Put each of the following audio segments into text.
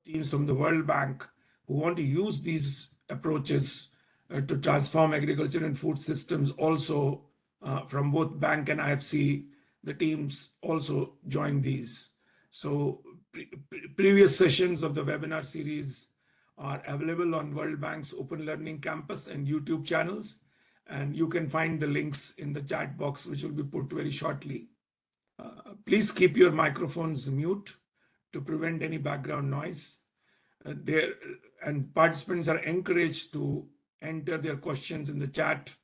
teams from the World Bank who want to use these approaches to transform agriculture and food systems also from both bank and IFC, the teams also join these. So previous sessions of the webinar series are available on World Bank's Open Learning Campus and YouTube channels. And you can find the links in the chat box, which will be put very shortly. Please keep your microphones mute to prevent any background noise. And participants are encouraged to enter their questions in the chat.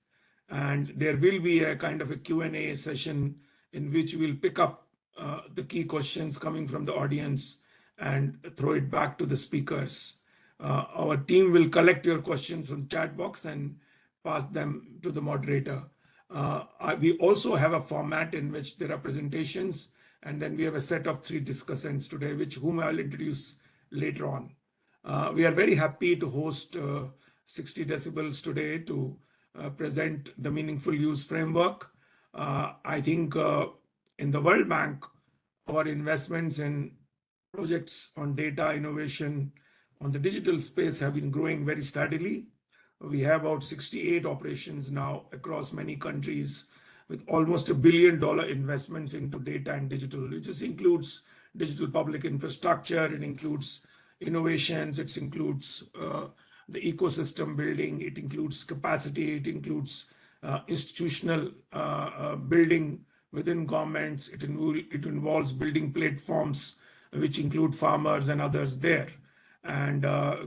And there will be a kind of a Q&A session in which we'll pick up the key questions coming from the audience and throw it back to the speakers. Our team will collect your questions from the chat box and pass them to the moderator. We also have a format in which there are presentations, and then we have a set of 3 discussants today, whom I'll introduce later on. We are very happy to host 60 Decibels today to present the Meaningful Use Framework. I think in the World Bank, our investments in projects on data innovation on the digital space have been growing very steadily. We have about 68 operations now across many countries with almost $1 billion investments into data and digital, which includes digital public infrastructure, it includes innovations, it includes the ecosystem building, it includes capacity, it includes institutional building within governments, it involves building platforms which include farmers and others there. And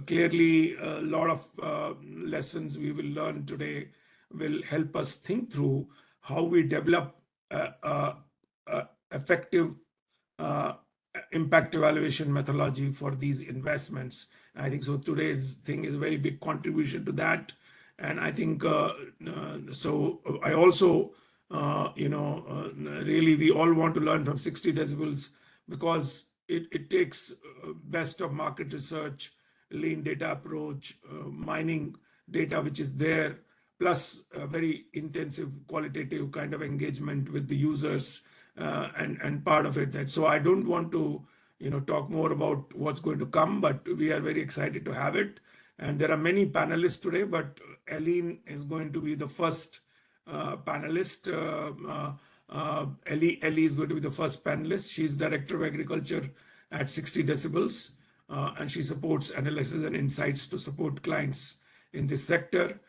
clearly, a lot of lessons we will learn today will help us think through how we develop effective impact evaluation methodology for these investments. I think so today's thing is a very big contribution to that. And I think, so I also, really we all want to learn from 60 Decibels because it takes best of market research, lean data approach, mining data which is there, plus a very intensive qualitative kind of engagement with the users and part of it. So I don't want to talk more about what's going to come, but we are very excited to have it. And there are many panelists today, but Eileen is going to be the first panelist. Ellie is going to be the first panelist. She's Director of Agriculture at 60 Decibels, and she supports analysis and insights to support clients in this sector.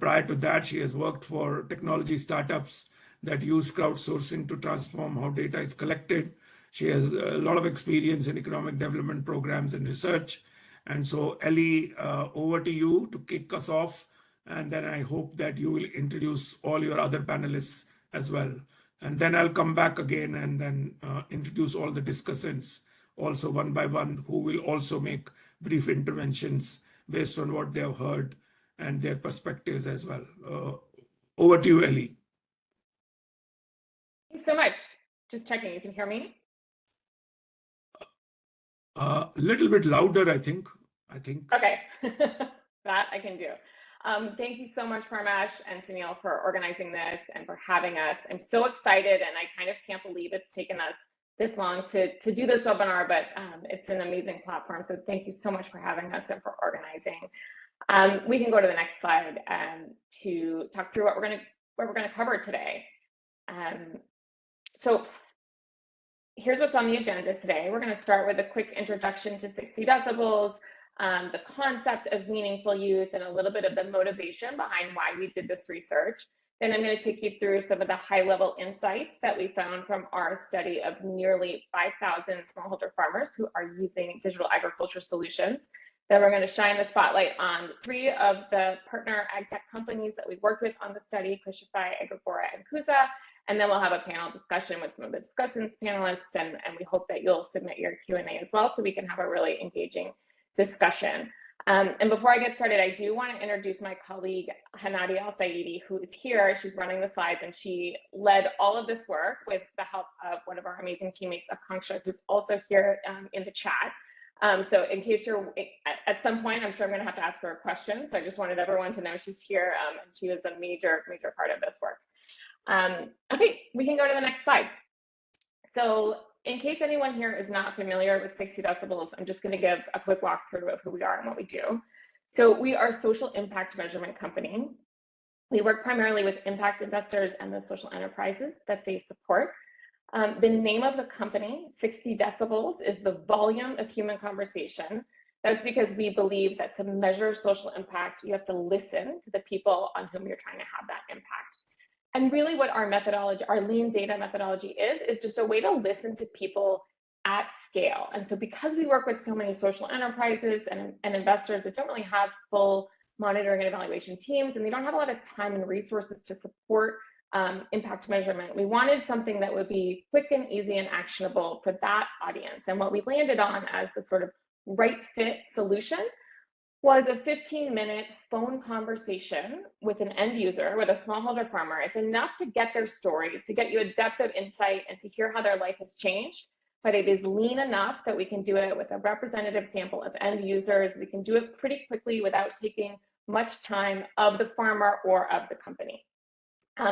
Prior to that, she has worked for technology startups that use crowdsourcing to transform how data is collected. She has a lot of experience in economic development programs and research. And so, Ellie, over to you to kick us off. And then I hope that you will introduce all your other panelists as well. And then I'll come back again and then introduce all the discussants also one by one, who will also make brief interventions based on what they have heard and their perspectives as well. Over to you, Ellie. Thanks so much. Just checking, you can hear me? A little bit louder, I think. Okay, that I can do. Thank you so much, Parmesh and Sunil, for organizing this and for having us. I'm so excited, and I kind of can't believe it's taken us this long to do this webinar, but it's an amazing platform. So thank you so much for having us and for organizing. We can go to the next slide to talk through what we're gonna cover today. So here's what's on the agenda today. We're going to start with a quick introduction to 60 Decibels, the concept of meaningful use, and a little bit of the motivation behind why we did this research. Then I'm going to take you through some of the high-level insights that we found from our study of nearly 5,000 smallholder farmers who are using digital agriculture solutions. Then we're going to shine the spotlight on 3 of the partner ag tech companies that we've worked with on the study, Cushify, Agriphora, and Kusa. And then we'll have a panel discussion with some of the discussants, panelists, and we hope that you'll submit your Q&A as well so we can have a really engaging discussion. And before I get started, I do want to introduce my colleague, Hanadi Al-Saidi, who is here. She's running the slides, and she led all of this work with the help of one of our amazing teammates, Akanksha, who's also here in the chat. So in case you're, at some point, I'm sure I'm going to have to ask her a question. So I just wanted everyone to know she's here, and she was a major part of this work. Okay, we can go to the next slide. So in case anyone here is not familiar with 60 decibels, I'm just going to give a quick walkthrough of who we are and what we do. So we are a social impact measurement company. We work primarily with impact investors and the social enterprises that they support. The name of the company, 60 decibels, is the volume of human conversation. That's because we believe that to measure social impact, you have to listen to the people on whom you're trying to have that impact. And really what our methodology, our lean data methodology is just a way to listen to people at scale. And so because we work with so many social enterprises and investors that don't really have full monitoring and evaluation teams, and they don't have a lot of time and resources to support impact measurement, we wanted something that would be quick and easy and actionable for that audience. And what we landed on as the sort of right fit solution was a 15-minute phone conversation with an end user, with a smallholder farmer. It's enough to get their story, to get you a depth of insight and to hear how their life has changed, but it is lean enough that we can do it with a representative sample of end users. We can do it pretty quickly without taking much time of the farmer or of the company.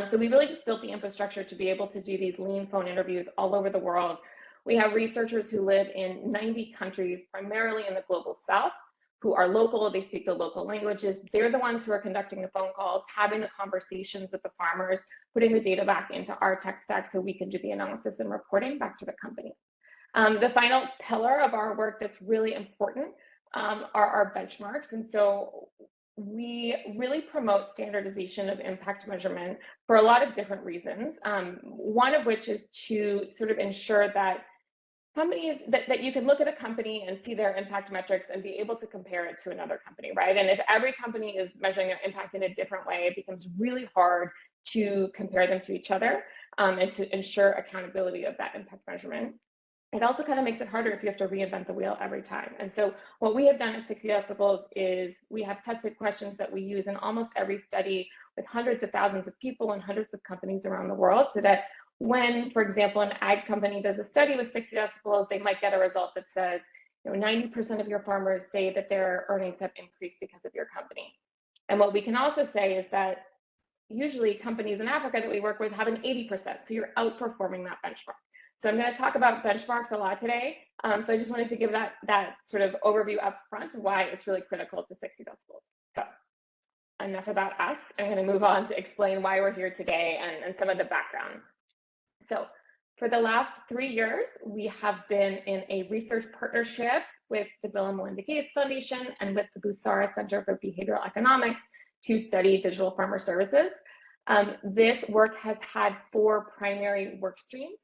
So we really just built the infrastructure to be able to do these lean phone interviews all over the world. We have researchers who live in 90 countries, primarily in the global south, who are local, they speak the local languages. They're the ones who are conducting the phone calls, having the conversations with the farmers, putting the data back into our tech stack so we can do the analysis and reporting back to the company. The final pillar of our work that's really important are our benchmarks. And so we really promote standardization of impact measurement for a lot of different reasons. One of which is to sort of ensure that companies, that you can look at a company and see their impact metrics and be able to compare it to another company, right? And if every company is measuring their impact in a different way, it becomes really hard to compare them to each other and to ensure accountability of that impact measurement. It also kind of makes it harder if you have to reinvent the wheel every time. And so what we have done at 60 decibels is we have tested questions that we use in almost every study with hundreds of thousands of people and hundreds of companies around the world, so that when, for example, an ag company does a study with 60 decibels, they might get a result that says, 90% of your farmers say that their earnings have increased because of your company. And what we can also say is that usually companies in Africa that we work with have an 80%, so you're outperforming that benchmark. So I'm going to talk about benchmarks a lot today. So I just wanted to give that sort of overview up front, why it's really critical to 60 decibels. So enough about us. I'm going to move on to explain why we're here today and some of the background. So for the last 3 years, we have been in a research partnership with the Bill Melinda Gates Foundation and with the Busara Center for Behavioral Economics to study digital farmer services. This work has had 4 primary work streams.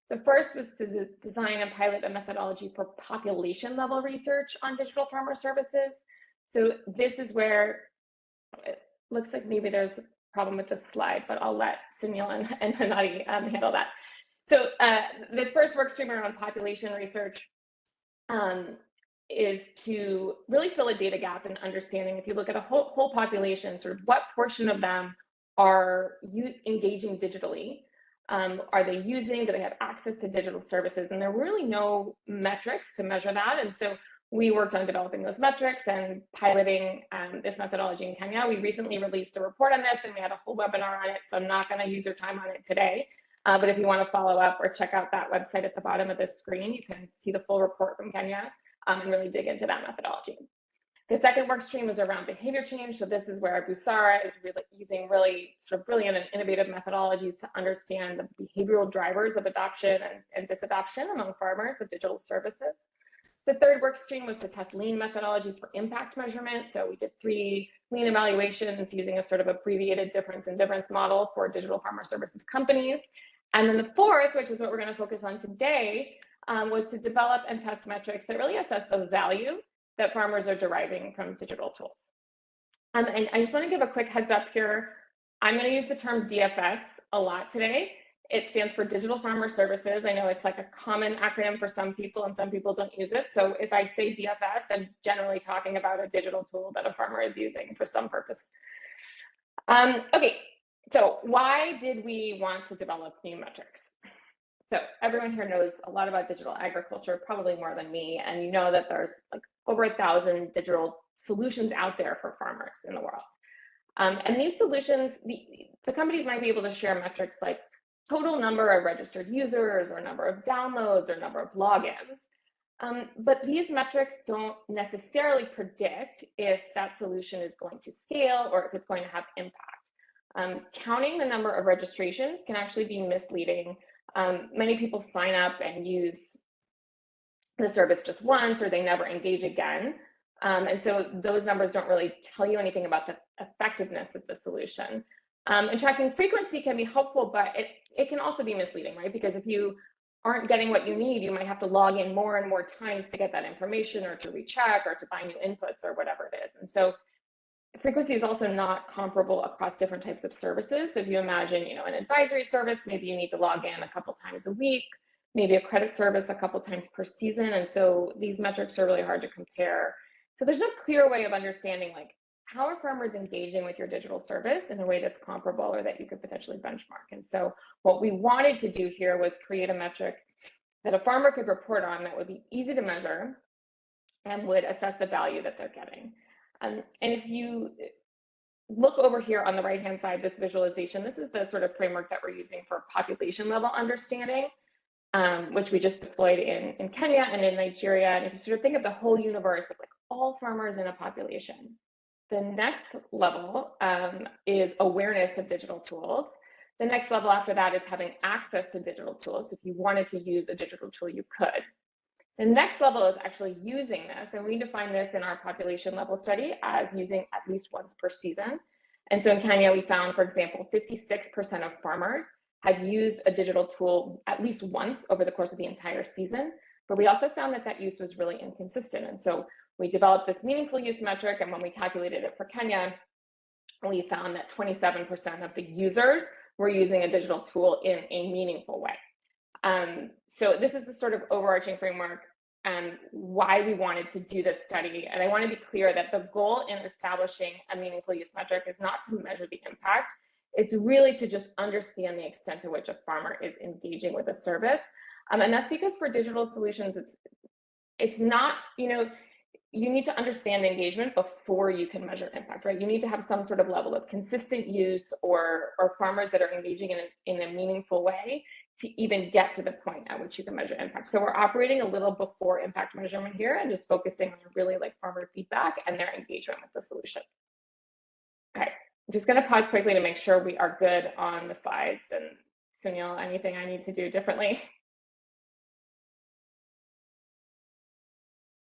The first was to design and pilot a methodology for population level research on digital farmer services. So this is where it looks like maybe there's a problem with this slide, but I'll let Sunil and Hanadi handle that. So this first work stream around population research is to really fill a data gap in understanding, if you look at a whole population, sort of what portion of them are engaging digitally. Are they using, do they have access to digital services? And there were really no metrics to measure that. And so we worked on developing those metrics and piloting this methodology in Kenya. We recently released a report on this and we had a whole webinar on it. So I'm not going to use your time on it today. But if you want to follow up or check out that website at the bottom of the screen, you can see the full report from Kenya and really dig into that methodology. The second work stream is around behavior change. So this is where Busara is really using sort of brilliant and innovative methodologies to understand the behavioral drivers of adoption and disadoption among farmers of digital services. The third work stream was to test lean methodologies for impact measurement. So we did 3 lean evaluations using a sort of abbreviated difference in difference model for digital farmer services companies. And then the fourth, which is what we're going to focus on today, was to develop and test metrics that really assess the value that farmers are deriving from digital tools. And I just want to give a quick heads up here. I'm going to use the term DFS a lot today. It stands for Digital Farmer Services. I know it's like a common acronym for some people and some people don't use it. So if I say DFS, I'm generally talking about a digital tool that a farmer is using for some purpose. Okay, so why did we want to develop new metrics? So everyone here knows a lot about digital agriculture, probably more than me, and you know that there's like over 1,000 digital solutions out there for farmers in the world. And these solutions, the companies might be able to share metrics like total number of registered users or number of downloads or number of logins. But these metrics don't necessarily predict if that solution is going to scale or if it's going to have impact. Counting the number of registrations can actually be misleading. Many people sign up and use the service just once, or they never engage again. And so those numbers don't really tell you anything about the effectiveness of the solution. And tracking frequency can be helpful, but it can also be misleading, right? Because if you aren't getting what you need, you might have to log in more and more times to get that information, or to recheck, or to buy new inputs, or whatever it is. And so frequency is also not comparable across different types of services. So if you imagine, an advisory service, maybe you need to log in a couple times a week, maybe a credit service a couple times per season. And so these metrics are really hard to compare. So there's no clear way of understanding, like, how are farmers engaging with your digital service in a way that's comparable or that you could potentially benchmark? And so what we wanted to do here was create a metric that a farmer could report on that would be easy to measure and would assess the value that they're getting. And if you look over here on the right-hand side, this visualization, this is the sort of framework that we're using for population level understanding, which we just deployed in Kenya and in Nigeria. And if you sort of think of the whole universe of like all farmers in a population, the next level is awareness of digital tools. The next level after that is having access to digital tools. If you wanted to use a digital tool, you could. The next level is actually using this, and we define this in our population level study as using at least once per season. And so in Kenya, we found, for example, 56% of farmers had used a digital tool at least once over the course of the entire season. But we also found that that use was really inconsistent. And so we developed this meaningful use metric, and when we calculated it for Kenya, we found that 27% of the users were using a digital tool in a meaningful way. So this is the sort of overarching framework and why we wanted to do this study. And I want to be clear that the goal in establishing a meaningful use metric is not to measure the impact. It's really to just understand the extent to which a farmer is engaging with a service. And that's because for digital solutions, it's not, you need to understand engagement before you can measure impact, right? You need to have some sort of level of consistent use or farmers that are engaging in a meaningful way to even get to the point at which you can measure impact. So we're operating a little before impact measurement here and just focusing on really like farmer feedback and their engagement with the solution. Okay, I'm just gonna pause quickly to make sure we are good on the slides. And Sunil, anything I need to do differently?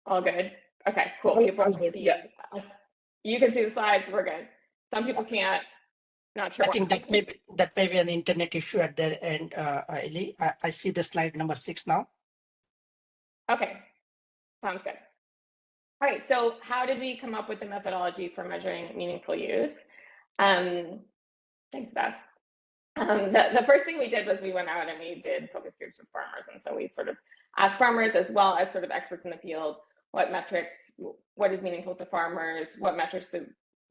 All good. Okay, cool. People can see. Yeah. You can see the slides. We're good. Some people can't. Not sure. I think that may be an internet issue at their end, Ellie. I see the slide number 6 now. Okay, sounds good. All right, so how did we come up with the methodology for measuring meaningful use? Thanks, Beth. The first thing we did was we went out and we did focus groups with farmers. And so we sort of asked farmers as well as sort of experts in the field, what metrics, what is meaningful to farmers, what metrics do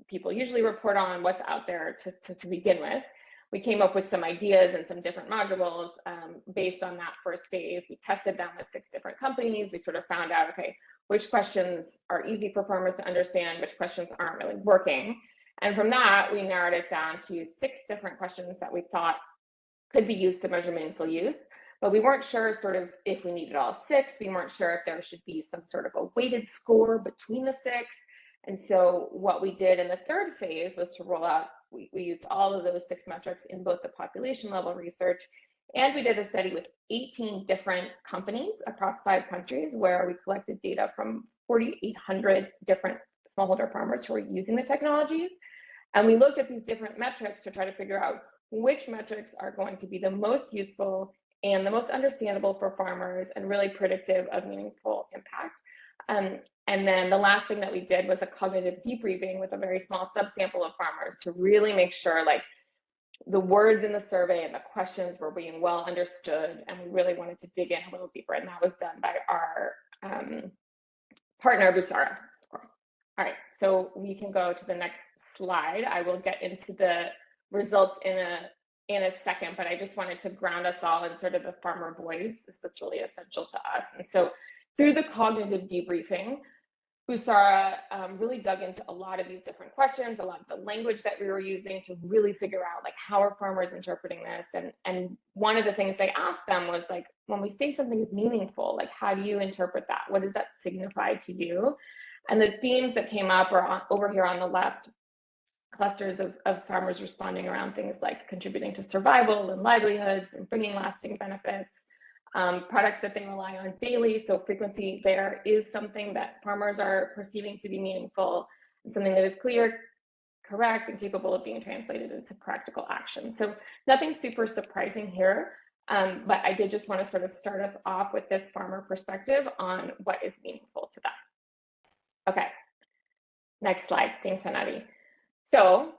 people usually report on, what's out there to begin with. We came up with some ideas and some different modules based on that first phase. We tested them with 6 different companies. We sort of found out, okay, which questions are easy for farmers to understand, which questions aren't really working. And from that, we narrowed it down to 6 different questions that we thought could be used to measure meaningful use. But we weren't sure sort of if we needed all 6. We weren't sure if there should be some sort of a weighted score between the 6. And so what we did in the third phase was to roll out, we used all of those 6 metrics in both the population level research, and we did a study with 18 different companies across 5 countries where we collected data from 4,800 different smallholder farmers who were using the technologies. And we looked at these different metrics to try to figure out which metrics are going to be the most useful and the most understandable for farmers and really predictive of meaningful impact. And then the last thing that we did was a cognitive debriefing with a very small subsample of farmers to really make sure like the words in the survey and the questions were being well understood. And we really wanted to dig in a little deeper. And that was done by our partner, Busara, of course. All right, so we can go to the next slide. I will get into the results in a second, but I just wanted to ground us all in sort of the farmer voice. That's really essential to us. And so through the cognitive debriefing, Busara really dug into a lot of these different questions, a lot of the language that we were using to really figure out like how are farmers interpreting this. And one of the things they asked them was like, when we say something is meaningful, like how do you interpret that? What does that signify to you? And the themes that came up are over here on the left, clusters of farmers responding around things like contributing to survival and livelihoods and bringing lasting benefits. Products that they rely on daily. So frequency there is something that farmers are perceiving to be meaningful and something that is clear, correct, and capable of being translated into practical action. So nothing super surprising here, but I did just want to sort of start us off with this farmer perspective on what is meaningful to them. Okay, next slide. Thanks, Hanadi. So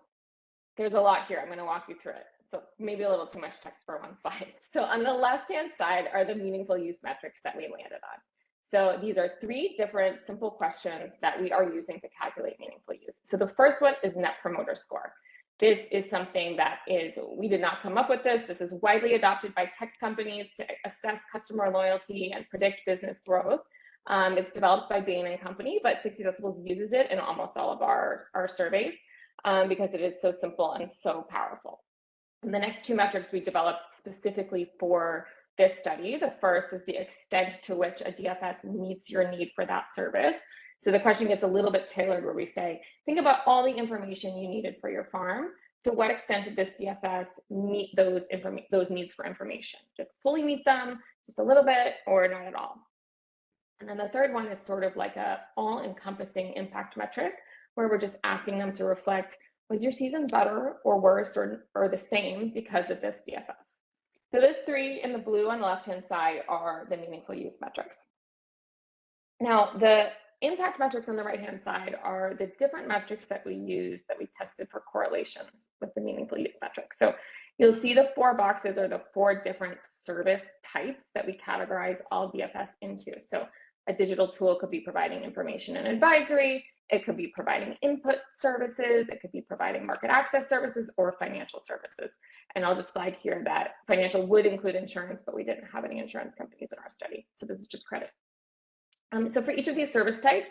there's a lot here. I'm going to walk you through it. So maybe a little too much text for one slide. So on the left-hand side are the meaningful use metrics that we landed on. So these are 3 different simple questions that we are using to calculate meaningful use. So the first one is Net Promoter Score. This is something that we did not come up with this. This is widely adopted by tech companies to assess customer loyalty and predict business growth. It's developed by Bain & Company, but 60 Decibels uses it in almost all of our surveys because it is so simple and so powerful. And the next 2 metrics we developed specifically for this study. The first is the extent to which a DFS meets your need for that service. So the question gets a little bit tailored where we say, think about all the information you needed for your farm. To what extent did this DFS meet those needs for information? Did it fully meet them, just a little bit, or not at all? And then the third one is sort of like a all-encompassing impact metric, where we're just asking them to reflect, was your season better or worse or the same because of this DFS? So those 3 in the blue on the left-hand side are the meaningful use metrics. Now, the impact metrics on the right-hand side are the different metrics that we use that we tested for correlations with the meaningful use metrics. So you'll see the 4 boxes are the 4 different service types that we categorize all DFS into. So a digital tool could be providing information and advisory. It could be providing input services. It could be providing market access services or financial services. And I'll just flag here that financial would include insurance, but we didn't have any insurance companies in our study. So this is just credit. So for each of these service types,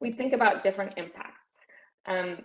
we think about different impacts. A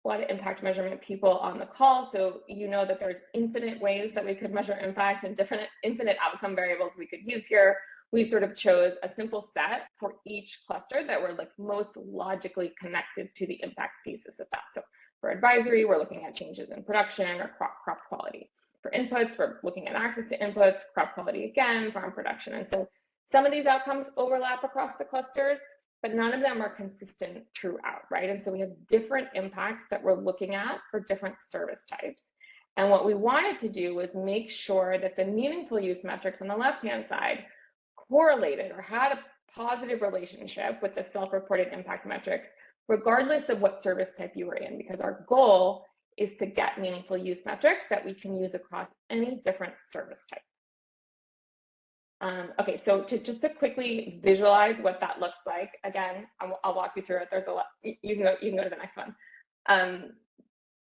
lot of impact measurement people on the call. So you know that there's infinite ways that we could measure impact and infinite outcome variables we could use here. We sort of chose a simple set for each cluster that were like most logically connected to the impact thesis of that. So for advisory, we're looking at changes in production or crop quality. For inputs, we're looking at access to inputs, crop quality again, farm production. And so some of these outcomes overlap across the clusters, but none of them are consistent throughout, right? And so we have different impacts that we're looking at for different service types. And what we wanted to do was make sure that the meaningful use metrics on the left-hand side correlated or had a positive relationship with the self-reported impact metrics, regardless of what service type you were in, because our goal is to get meaningful use metrics that we can use across any different service type. Okay, so just to quickly visualize what that looks like, again, I'll walk you through it. There's a lot, you can go to the next one.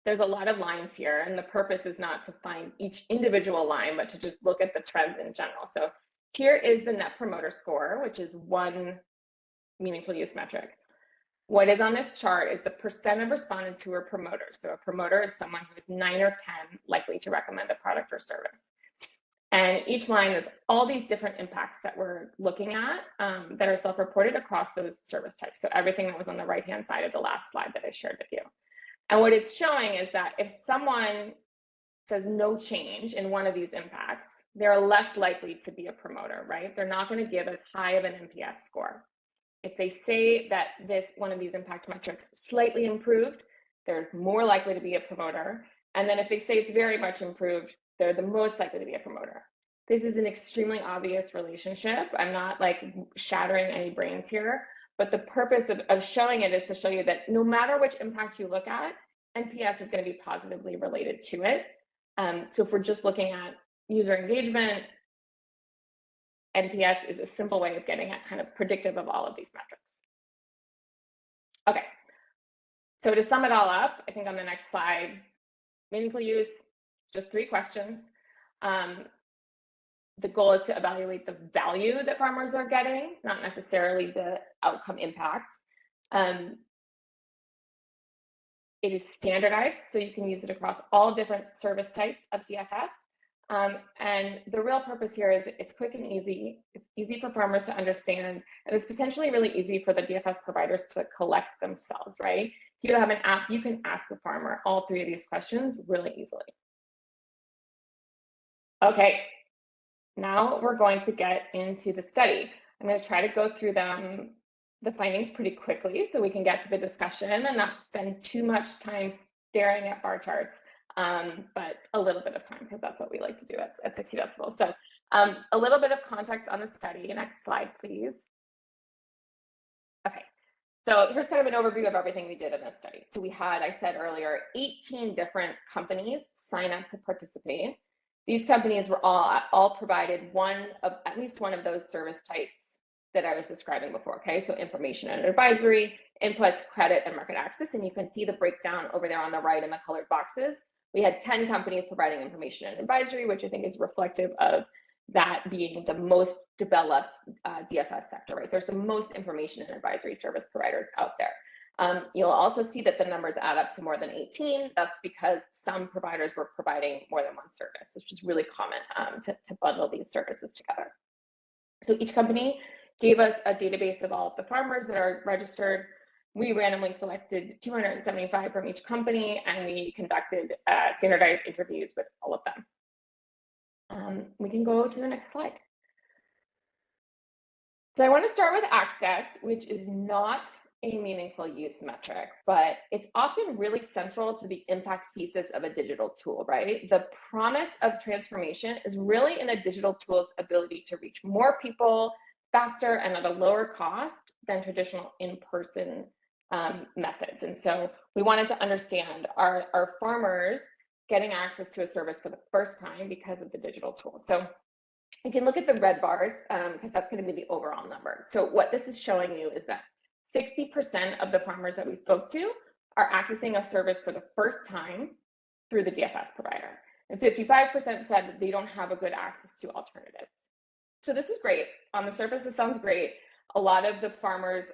There's a lot of lines here, and the purpose is not to find each individual line, but to just look at the trends in general. So here is the Net Promoter Score, which is one meaningful use metric. What is on this chart is the percent of respondents who are promoters. So a promoter is someone who is 9 or 10 likely to recommend a product or service. And each line is all these different impacts that we're looking at that are self-reported across those service types. So everything that was on the right-hand side of the last slide that I shared with you. And what it's showing is that if someone says no change in one of these impacts, they're less likely to be a promoter, right? They're not going to give as high of an NPS score. If they say that one of these impact metrics slightly improved, they're more likely to be a promoter. And then if they say it's very much improved, they're the most likely to be a promoter. This is an extremely obvious relationship. I'm not like shattering any brains here, but the purpose of showing it is to show you that no matter which impact you look at, NPS is going to be positively related to it. So if we're just looking at user engagement, NPS is a simple way of getting at kind of predictive of all of these metrics. Okay, so to sum it all up, I think on the next slide, meaningful use, just 3 questions. The goal is to evaluate the value that farmers are getting, not necessarily the outcome impacts. It is standardized, so you can use it across all different service types of DFS. And the real purpose here is it's quick and easy. It's easy for farmers to understand, and it's potentially really easy for the DFS providers to collect themselves, right? If you have an app, you can ask a farmer all three of these questions really easily. Okay, now we're going to get into the study. I'm going to try to go through the findings pretty quickly so we can get to the discussion and not spend too much time staring at bar charts, but a little bit of time, because that's what we like to do at 60 decibels. So a little bit of context on the study. Next slide, please. Okay, so here's kind of an overview of everything we did in this study. So we had, I said earlier, 18 different companies sign up to participate. These companies were all provided at least one of those service types that I was describing before, okay? So information and advisory, inputs, credit, and market access. And you can see the breakdown over there on the right in the colored boxes. We had 10 companies providing information and advisory, which I think is reflective of that being the most developed DFS sector, right? There's the most information and advisory service providers out there. You'll also see that the numbers add up to more than 18. That's because some providers were providing more than one service, which is really common to bundle these services together. So each company gave us a database of all of the farmers that are registered. We randomly selected 275 from each company, and we conducted standardized interviews with all of them. We can go to the next slide. So I want to start with access, which is not a meaningful use metric, but it's often really central to the impact thesis of a digital tool, right? The promise of transformation is really in a digital tool's ability to reach more people faster and at a lower cost than traditional in-person methods. And so we wanted to understand, are farmers getting access to a service for the first time because of the digital tool? So you can look at the red bars because that's going to be the overall number. So what this is showing you is that 60% of the farmers that we spoke to are accessing a service for the first time through the DFS provider. And 55% said that they don't have a good access to alternatives. So this is great. On the surface, it sounds great. A lot of the farmers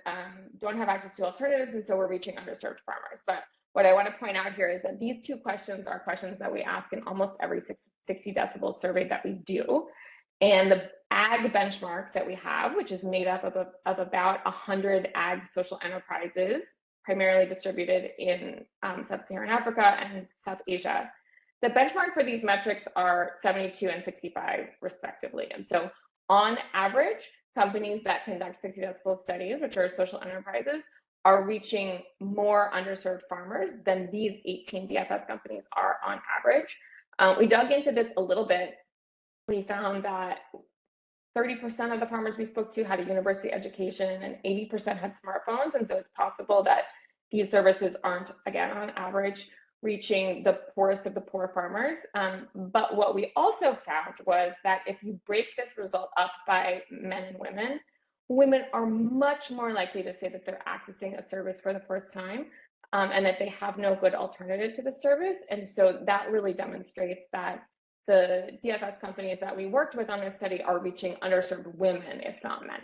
don't have access to alternatives, and so we're reaching underserved farmers. But what I want to point out here is that these two questions are questions that we ask in almost every 60 decibel survey that we do. And the ag benchmark that we have, which is made up of about 100 ag social enterprises, primarily distributed in sub-Saharan Africa and South Asia. The benchmark for these metrics are 72 and 65 respectively. And so on average, companies that conduct 60 decibel studies, which are social enterprises, are reaching more underserved farmers than these 18 DFS companies are on average. We dug into this a little bit. We found that 30% of the farmers we spoke to had a university education and 80% had smartphones. And so it's possible that these services aren't, again, on average, reaching the poorest of the poor farmers. But what we also found was that if you break this result up by men and women are much more likely to say that they're accessing a service for the first time and that they have no good alternative to the service. And so that really demonstrates that the DFS companies that we worked with on this study are reaching underserved women, if not men.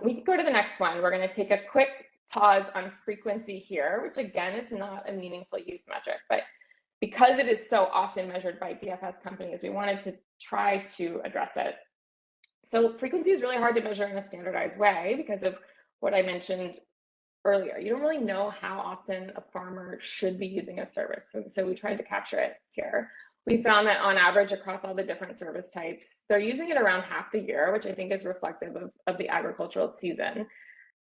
We can go to the next one. We're going to take a quick pause on frequency here, which again is not a meaningful use metric, but because it is so often measured by DFS companies, we wanted to try to address it. So frequency is really hard to measure in a standardized way because of what I mentioned earlier. You don't really know how often a farmer should be using a service. So we tried to capture it here. We found that on average across all the different service types, they're using it around half the year, which I think is reflective of the agricultural season.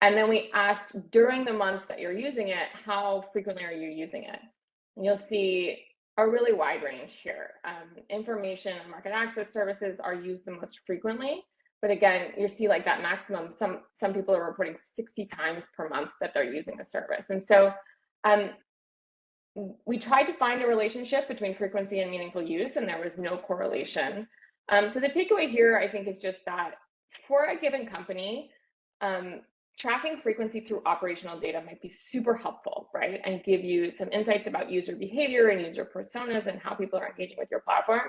And then we asked during the months that you're using it, how frequently are you using it? And you'll see a really wide range here. Information and market access services are used the most frequently. But again, you see like that maximum, some people are reporting 60 times per month that they're using the service. And so we tried to find a relationship between frequency and meaningful use, and there was no correlation. So the takeaway here, I think, is just that for a given company, tracking frequency through operational data might be super helpful, right? And give you some insights about user behavior and user personas and how people are engaging with your platform.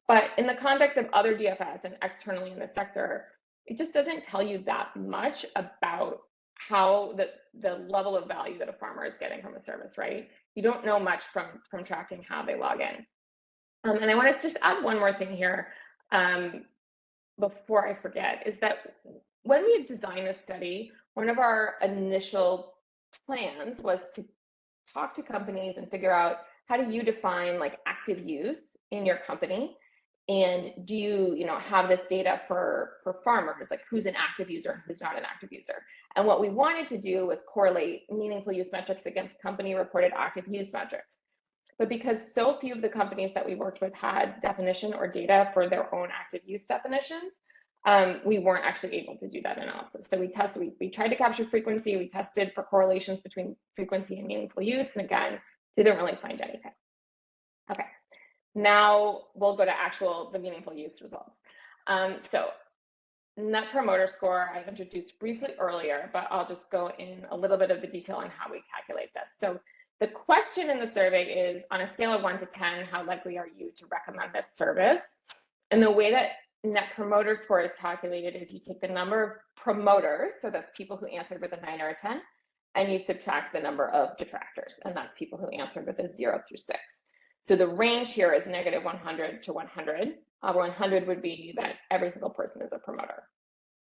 But in the context of other DFS and externally in the sector, it just doesn't tell you that much about how the level of value that a farmer is getting from a service, right? You don't know much from tracking how they log in. And I want to just add one more thing here before I forget, is that when we designed this study, one of our initial plans was to talk to companies and figure out, how do you define like active use in your company? And do you have this data for farmers, like who's an active user and who's not an active user? And what we wanted to do was correlate meaningful use metrics against company reported active use metrics. But because so few of the companies that we worked with had definition or data for their own active use definitions, we weren't actually able to do that analysis. So we tried to capture frequency, we tested for correlations between frequency and meaningful use, and again, didn't really find anything. Okay, now we'll go to the meaningful use results. So Net Promoter Score, I introduced briefly earlier, but I'll just go in a little bit of the detail on how we calculate this. So the question in the survey is, on a scale of 1 to 10, how likely are you to recommend this service? And the way that Net Promoter Score is calculated is you take the number of promoters, so that's people who answered with a 9 or a 10, and you subtract the number of detractors, and that's people who answered with a 0 through 6. So the range here is negative 100 to 100. 100 would be that every single person is a promoter.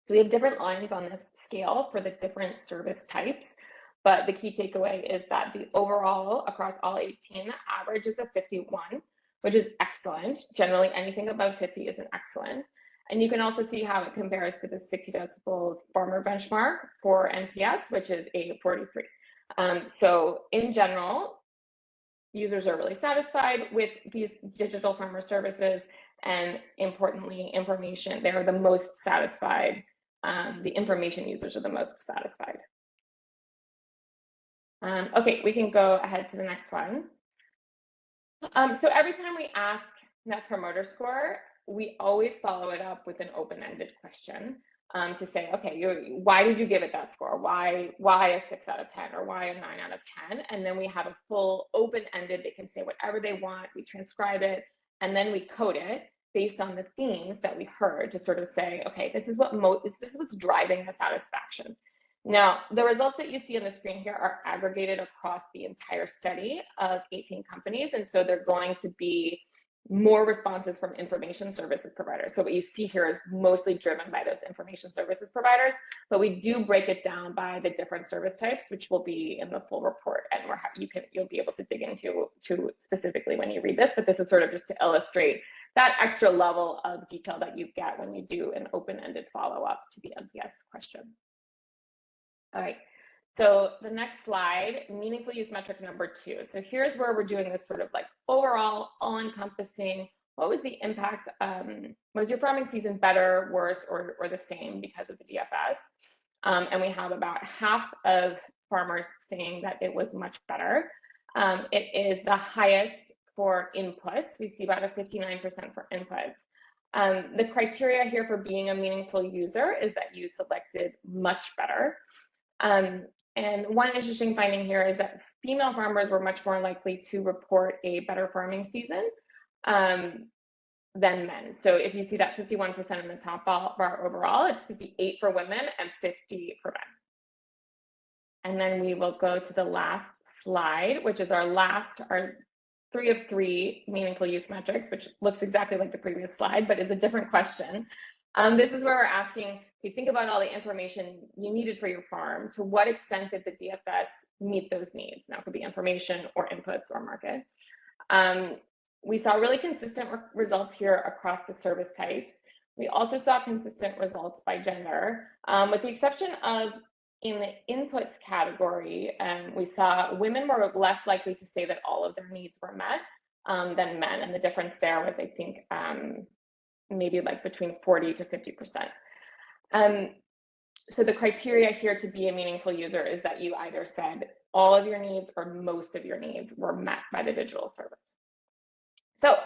So we have different lines on this scale for the different service types, but the key takeaway is that the overall across all 18 average is a 51, which is excellent. Generally, anything above 50 is an excellent. And you can also see how it compares to the 60 decibels farmer benchmark for NPS, which is a 43. So in general, users are really satisfied with these digital farmer services, and importantly, information, they're the most satisfied. The information users are the most satisfied. Okay, we can go ahead to the next one. So every time we ask Net Promoter Score, we always follow it up with an open-ended question to say, okay, why did you give it that score? Why a 6 out of 10 or why a 9 out of 10? And then we have a full open-ended, they can say whatever they want, we transcribe it, and then we code it based on the themes that we heard to sort of say, okay, this is what's driving the satisfaction. Now, the results that you see on the screen here are aggregated across the entire study of 18 companies, and so they're going to be more responses from information services providers. So what you see here is mostly driven by those information services providers, but we do break it down by the different service types, which will be in the full report, and you'll be able to dig into specifically when you read this. But this is sort of just to illustrate that extra level of detail that you get when you do an open-ended follow-up to the NPS question. All right, so the next slide, meaningful use metric number 2. So here's where we're doing this sort of like overall, all-encompassing, what was the impact, was your farming season better, worse, or the same because of the DFS? And we have about half of farmers saying that it was much better. It is the highest for inputs. We see about a 59% for inputs. The criteria here for being a meaningful user is that you selected much better. And one interesting finding here is that female farmers were much more likely to report a better farming season than men. So if you see that 51% in the top bar overall, it's 58 for women and 50 for men. And then we will go to the last slide, which is our 3 of 3 meaningful use metrics, which looks exactly like the previous slide, but is a different question. This is where we're asking, if you think about all the information you needed for your farm, to what extent did the DFS meet those needs? Now, it could be information or inputs or market. We saw really consistent results here across the service types. We also saw consistent results by gender, with the exception of in the inputs category, we saw women were less likely to say that all of their needs were met than men. And the difference there was, I think, maybe like between 40 to 50%. So the criteria here to be a meaningful user is that you either said all of your needs or most of your needs were met by the digital service. So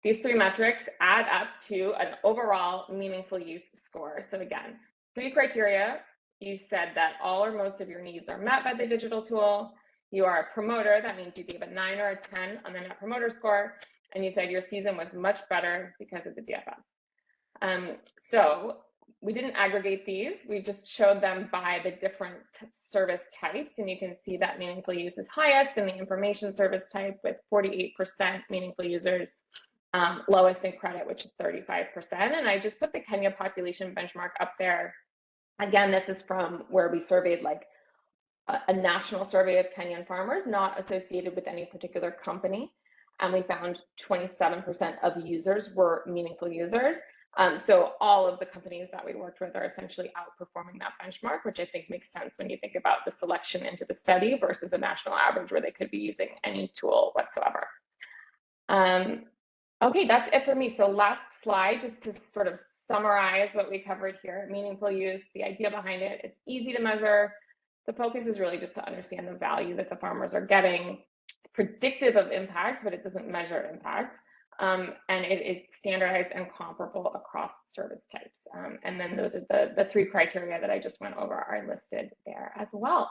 these 3 metrics add up to an overall meaningful use score. So again, 3 criteria. You said that all or most of your needs are met by the digital tool. You are a promoter. That means you gave a 9 or a 10 on the Net Promoter Score. And you said your season was much better because of the DFS. So we didn't aggregate these. We just showed them by the different service types. And you can see that meaningful use is highest in the information service type with 48% meaningful users, lowest in credit, which is 35%. And I just put the Kenya population benchmark up there. Again, this is from where we surveyed like a national survey of Kenyan farmers, not associated with any particular company. And we found 27% of users were meaningful users. So all of the companies that we worked with are essentially outperforming that benchmark, which I think makes sense when you think about the selection into the study versus a national average where they could be using any tool whatsoever. Okay, that's it for me. So last slide, just to sort of summarize what we covered here. Meaningful use, the idea behind it, it's easy to measure. The focus is really just to understand the value that the farmers are getting. It's predictive of impact, but it doesn't measure impact. And it is standardized and comparable across service types. And then those are the three criteria that I just went over are listed there as well.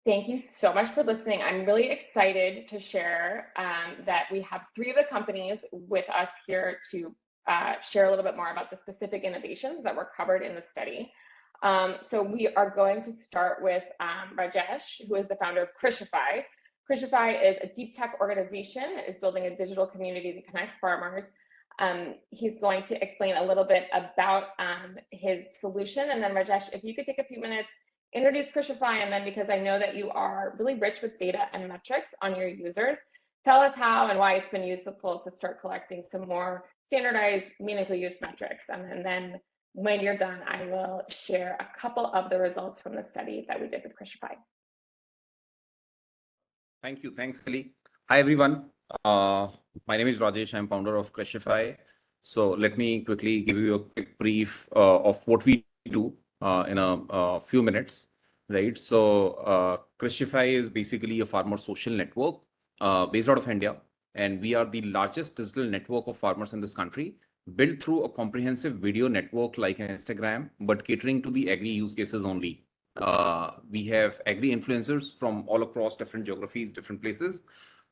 Thank you so much for listening. I'm really excited to share that we have 3 of the companies with us here to share a little bit more about the specific innovations that were covered in the study. So we are going to start with Rajesh, who is the founder of Krishify. Krishify is a deep tech organization that is building a digital community that connects farmers. He's going to explain a little bit about his solution. And then Rajesh, if you could take a few minutes, introduce Krishify, and then because I know that you are really rich with data and metrics on your users, tell us how and why it's been useful to start collecting some more standardized meaningful use metrics. And then when you're done, I will share a couple of the results from the study that we did with Krishify. Thank you. Thanks, Ellie. Hi, everyone. My name is Rajesh. I'm founder of Krishify. So let me quickly give you a quick brief of what we do in a few minutes, right? So Krishify is basically a farmer social network based out of India. And we are the largest digital network of farmers in this country, built through a comprehensive video network like Instagram, but catering to the agri use cases only. We have agri influencers from all across different geographies, different places,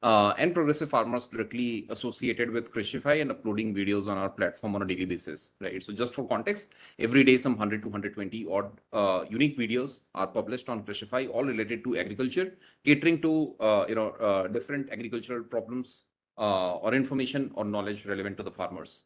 and progressive farmers directly associated with Krishify and uploading videos on our platform on a daily basis, right? So just for context, every day some 100 to 120 odd unique videos are published on Krishify, all related to agriculture, catering to different agricultural problems or information or knowledge relevant to the farmers.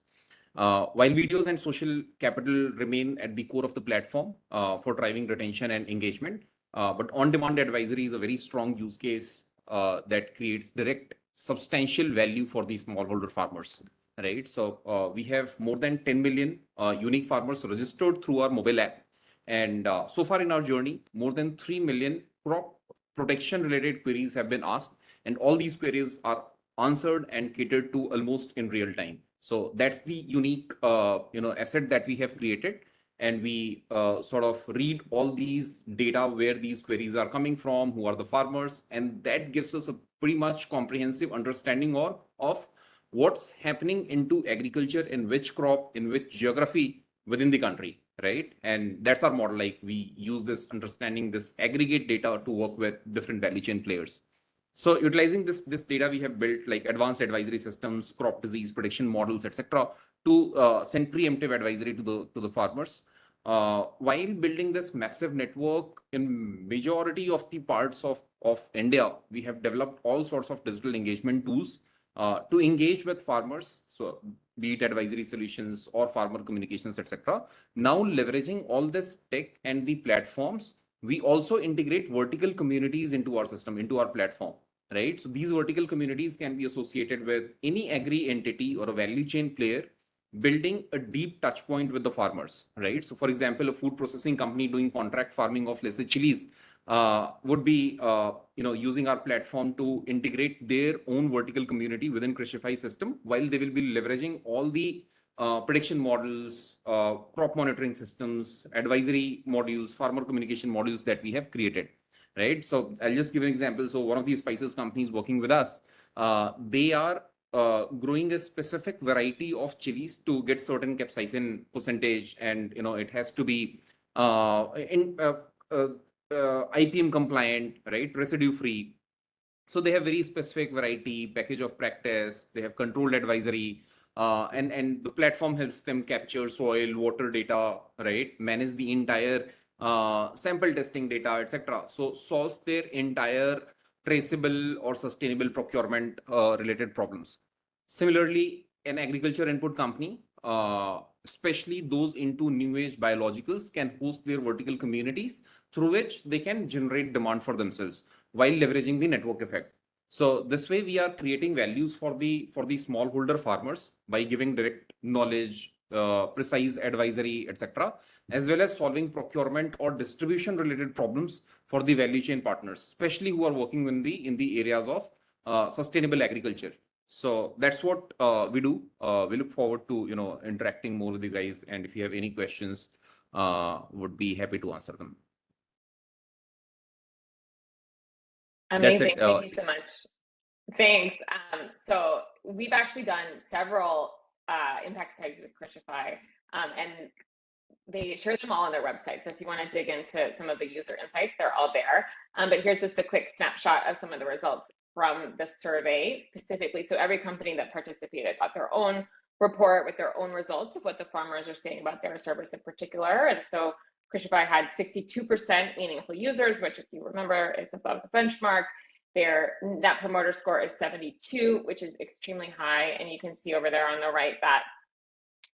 While videos and social capital remain at the core of the platform for driving retention and engagement, but on-demand advisory is a very strong use case that creates direct substantial value for the smallholder farmers, right? So we have more than 10 million unique farmers registered through our mobile app. And so far in our journey, more than 3 million crop protection related queries have been asked. And all these queries are answered and catered to almost in real time. So that's the unique asset that we have created. And we sort of read all these data, where these queries are coming from, who are the farmers, and that gives us a pretty much comprehensive understanding of what's happening into agriculture, in which crop, in which geography within the country, right? And that's our model. Like, we use this understanding, this aggregate data to work with different value chain players. So utilizing this data, we have built like advanced advisory systems, crop disease prediction models, etc., to send preemptive advisory to the farmers. While building this massive network in majority of the parts of India, we have developed all sorts of digital engagement tools to engage with farmers. So be it advisory solutions or farmer communications, etc. Now leveraging all this tech and the platforms, we also integrate vertical communities into our system, into our platform, right? So these vertical communities can be associated with any agri entity or a value chain player, building a deep touch point with the farmers, right? So for example, a food processing company doing contract farming of, let's say, chilies, would be using our platform to integrate their own vertical community within Krishify system, while they will be leveraging all the prediction models, crop monitoring systems, advisory modules, farmer communication modules that we have created, right? So I'll just give an example. So one of these spices companies working with us, they are growing a specific variety of chilies to get certain capsaicin percentage, and it has to be IPM compliant, right? Residue free. So they have very specific variety, package of practice. They have controlled advisory. and the platform helps them capture soil, water data, right? Manage the entire sample testing data, etc. So solves their entire traceable or sustainable procurement related problems. Similarly, an agriculture input company, especially those into new age biologicals, can host their vertical communities through which they can generate demand for themselves while leveraging the network effect. So this way we are creating values for the smallholder farmers by giving direct knowledge, precise advisory, etc., as well as solving procurement or distribution related problems for the value chain partners, especially who are working in the areas of sustainable agriculture. So that's what we do. We look forward to interacting more with you guys, and if you have any questions, would be happy to answer them. Amazing. Thank you so much. Thanks. So we've actually done several impact studies with Crucify, and they share them all on their website. So if you want to dig into some of the user insights, they're all there. But here's just a quick snapshot of some of the results from the survey specifically. So every company that participated got their own report with their own results of what the farmers are saying about their service in particular. And so Crucify had 62% meaningful users, which if you remember is above the benchmark. Their net promoter score is 72, which is extremely high. And you can see over there on the right that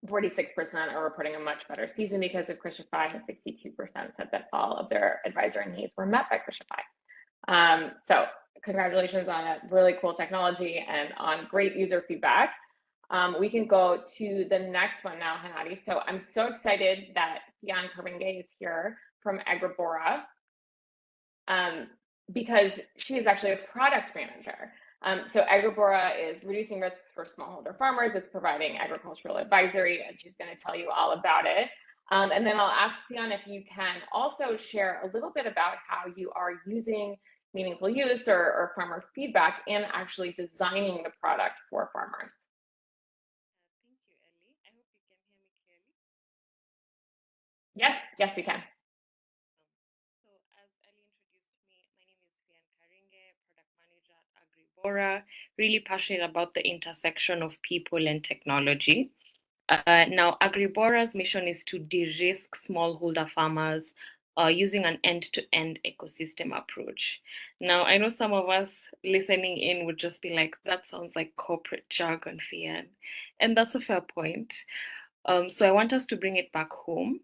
46% are reporting a much better season because of Crucify, and 62% said that all of their advisory needs were met by Crucify. So congratulations on a really cool technology and on great user feedback. We can go to the next one now, Hanadi. So I'm so excited that Jan Karvinge is here from Agribora, because she is actually a product manager. So Agribora is reducing risks for smallholder farmers. It's providing agricultural advisory, and she's going to tell you all about it. And then I'll ask Jan if you can also share a little bit about how you are using meaningful use or farmer feedback in actually designing the product for farmers. Thank you, Ellie. I hope you can hear me clearly. Yes, we can. So as Ellie introduced me, my name is Fian Karinge, product manager at Agribora, really passionate about the intersection of people and technology. Now, Agribora's mission is to de-risk smallholder farmers using an end-to-end ecosystem approach. Now, I know some of us listening in would just be like, that sounds like corporate jargon, Fian. And that's a fair point. So I want us to bring it back home.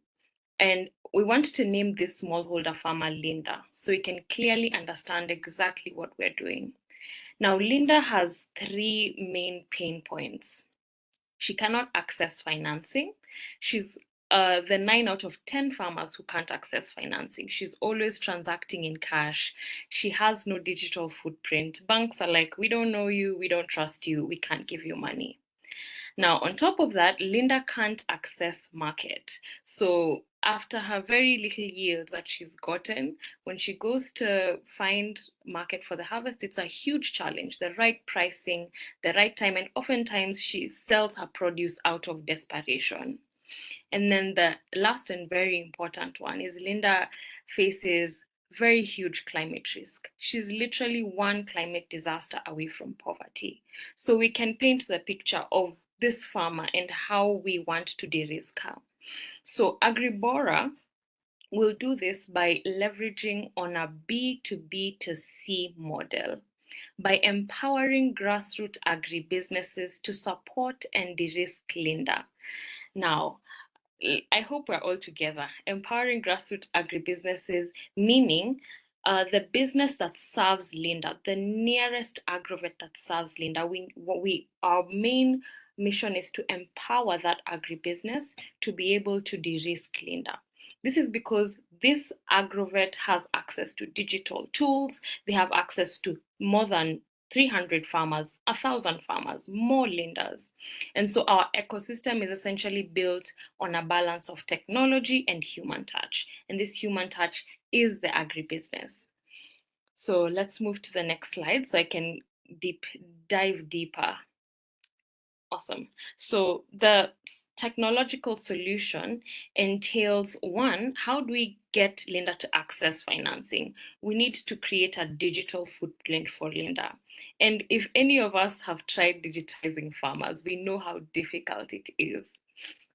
And we want to name this smallholder farmer Linda, so we can clearly understand exactly what we're doing. Now, Linda has 3 main pain points. She cannot access financing. She's the 9 out of 10 farmers who can't access financing. She's always transacting in cash. She has no digital footprint. Banks are like, we don't know you, we don't trust you, we can't give you money. Now, on top of that, Linda can't access market. So after her very little yield that she's gotten, when she goes to find market for the harvest, it's a huge challenge, the right pricing, the right time, and oftentimes she sells her produce out of desperation. And then the last and very important one is Linda faces very huge climate risk. She's literally one climate disaster away from poverty. So we can paint the picture of this farmer and how we want to de-risk her. So Agribora will do this by leveraging on a B2B2C model, by empowering grassroots agribusinesses to support and de-risk Linda. Now, I hope we're all together. Empowering grassroots agribusinesses, meaning the business that serves Linda, the nearest agrovet that serves Linda. Our main mission is to empower that agribusiness to be able to de-risk Linda. This is because this agrovet has access to digital tools. They have access to more than 300 farmers, 1,000 farmers, more Lindas. And so our ecosystem is essentially built on a balance of technology and human touch. And this human touch is the agribusiness. So let's move to the next slide so I can dive deeper. Awesome. So the technological solution entails, one, how do we get Linda to access financing? We need to create a digital footprint for Linda. And if any of us have tried digitizing farmers, we know how difficult it is.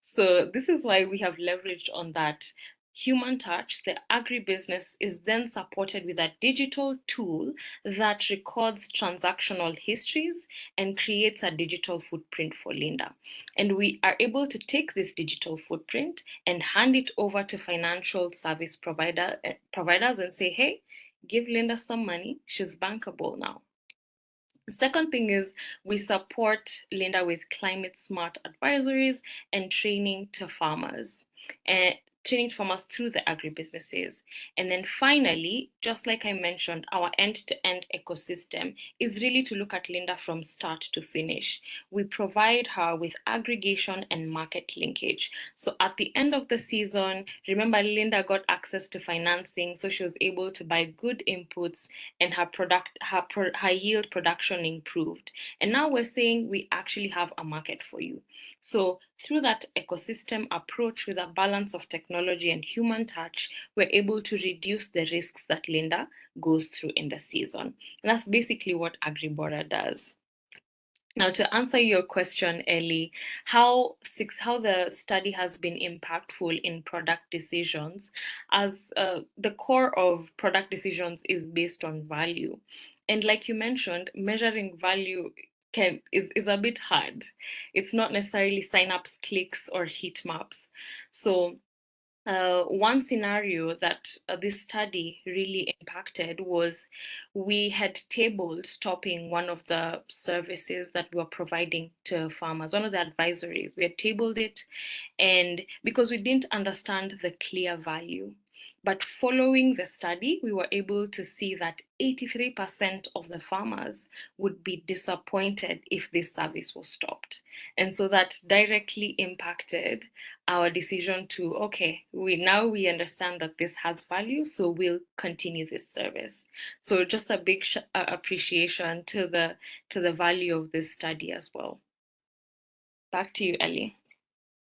So this is why we have leveraged on that human touch. The agribusiness is then supported with a digital tool that records transactional histories and creates a digital footprint for Linda. And we are able to take this digital footprint and hand it over to financial service providers and say, hey, give Linda some money. She's bankable now. The second thing is we support Linda with climate smart advisories and training to farmers. Training to farmers through the agribusinesses. And then finally, just like I mentioned, our end-to-end ecosystem is really to look at Linda from start to finish. We provide her with aggregation and market linkage. So at the end of the season, remember Linda got access to financing, so she was able to buy good inputs and her yield production improved. And now we're saying we actually have a market for you. So through that ecosystem approach with a balance of technology and human touch, we're able to reduce the risks that Linda goes through in the season. And that's basically what Agribora does. Now, to answer your question, Ellie, how the study has been impactful in product decisions, as the core of product decisions is based on value. And like you mentioned, measuring value is a bit hard. It's not necessarily signups, clicks, or heat maps. So one scenario that this study really impacted was we had tabled stopping one of the services that we were providing to farmers, one of the advisories. We had tabled it, and because we didn't understand the clear value. But following the study, we were able to see that 83% of the farmers would be disappointed if this service was stopped. And so that directly impacted our decision to, okay, we understand that this has value, so we'll continue this service. So just a big appreciation to the value of this study as well. Back to you, Ellie.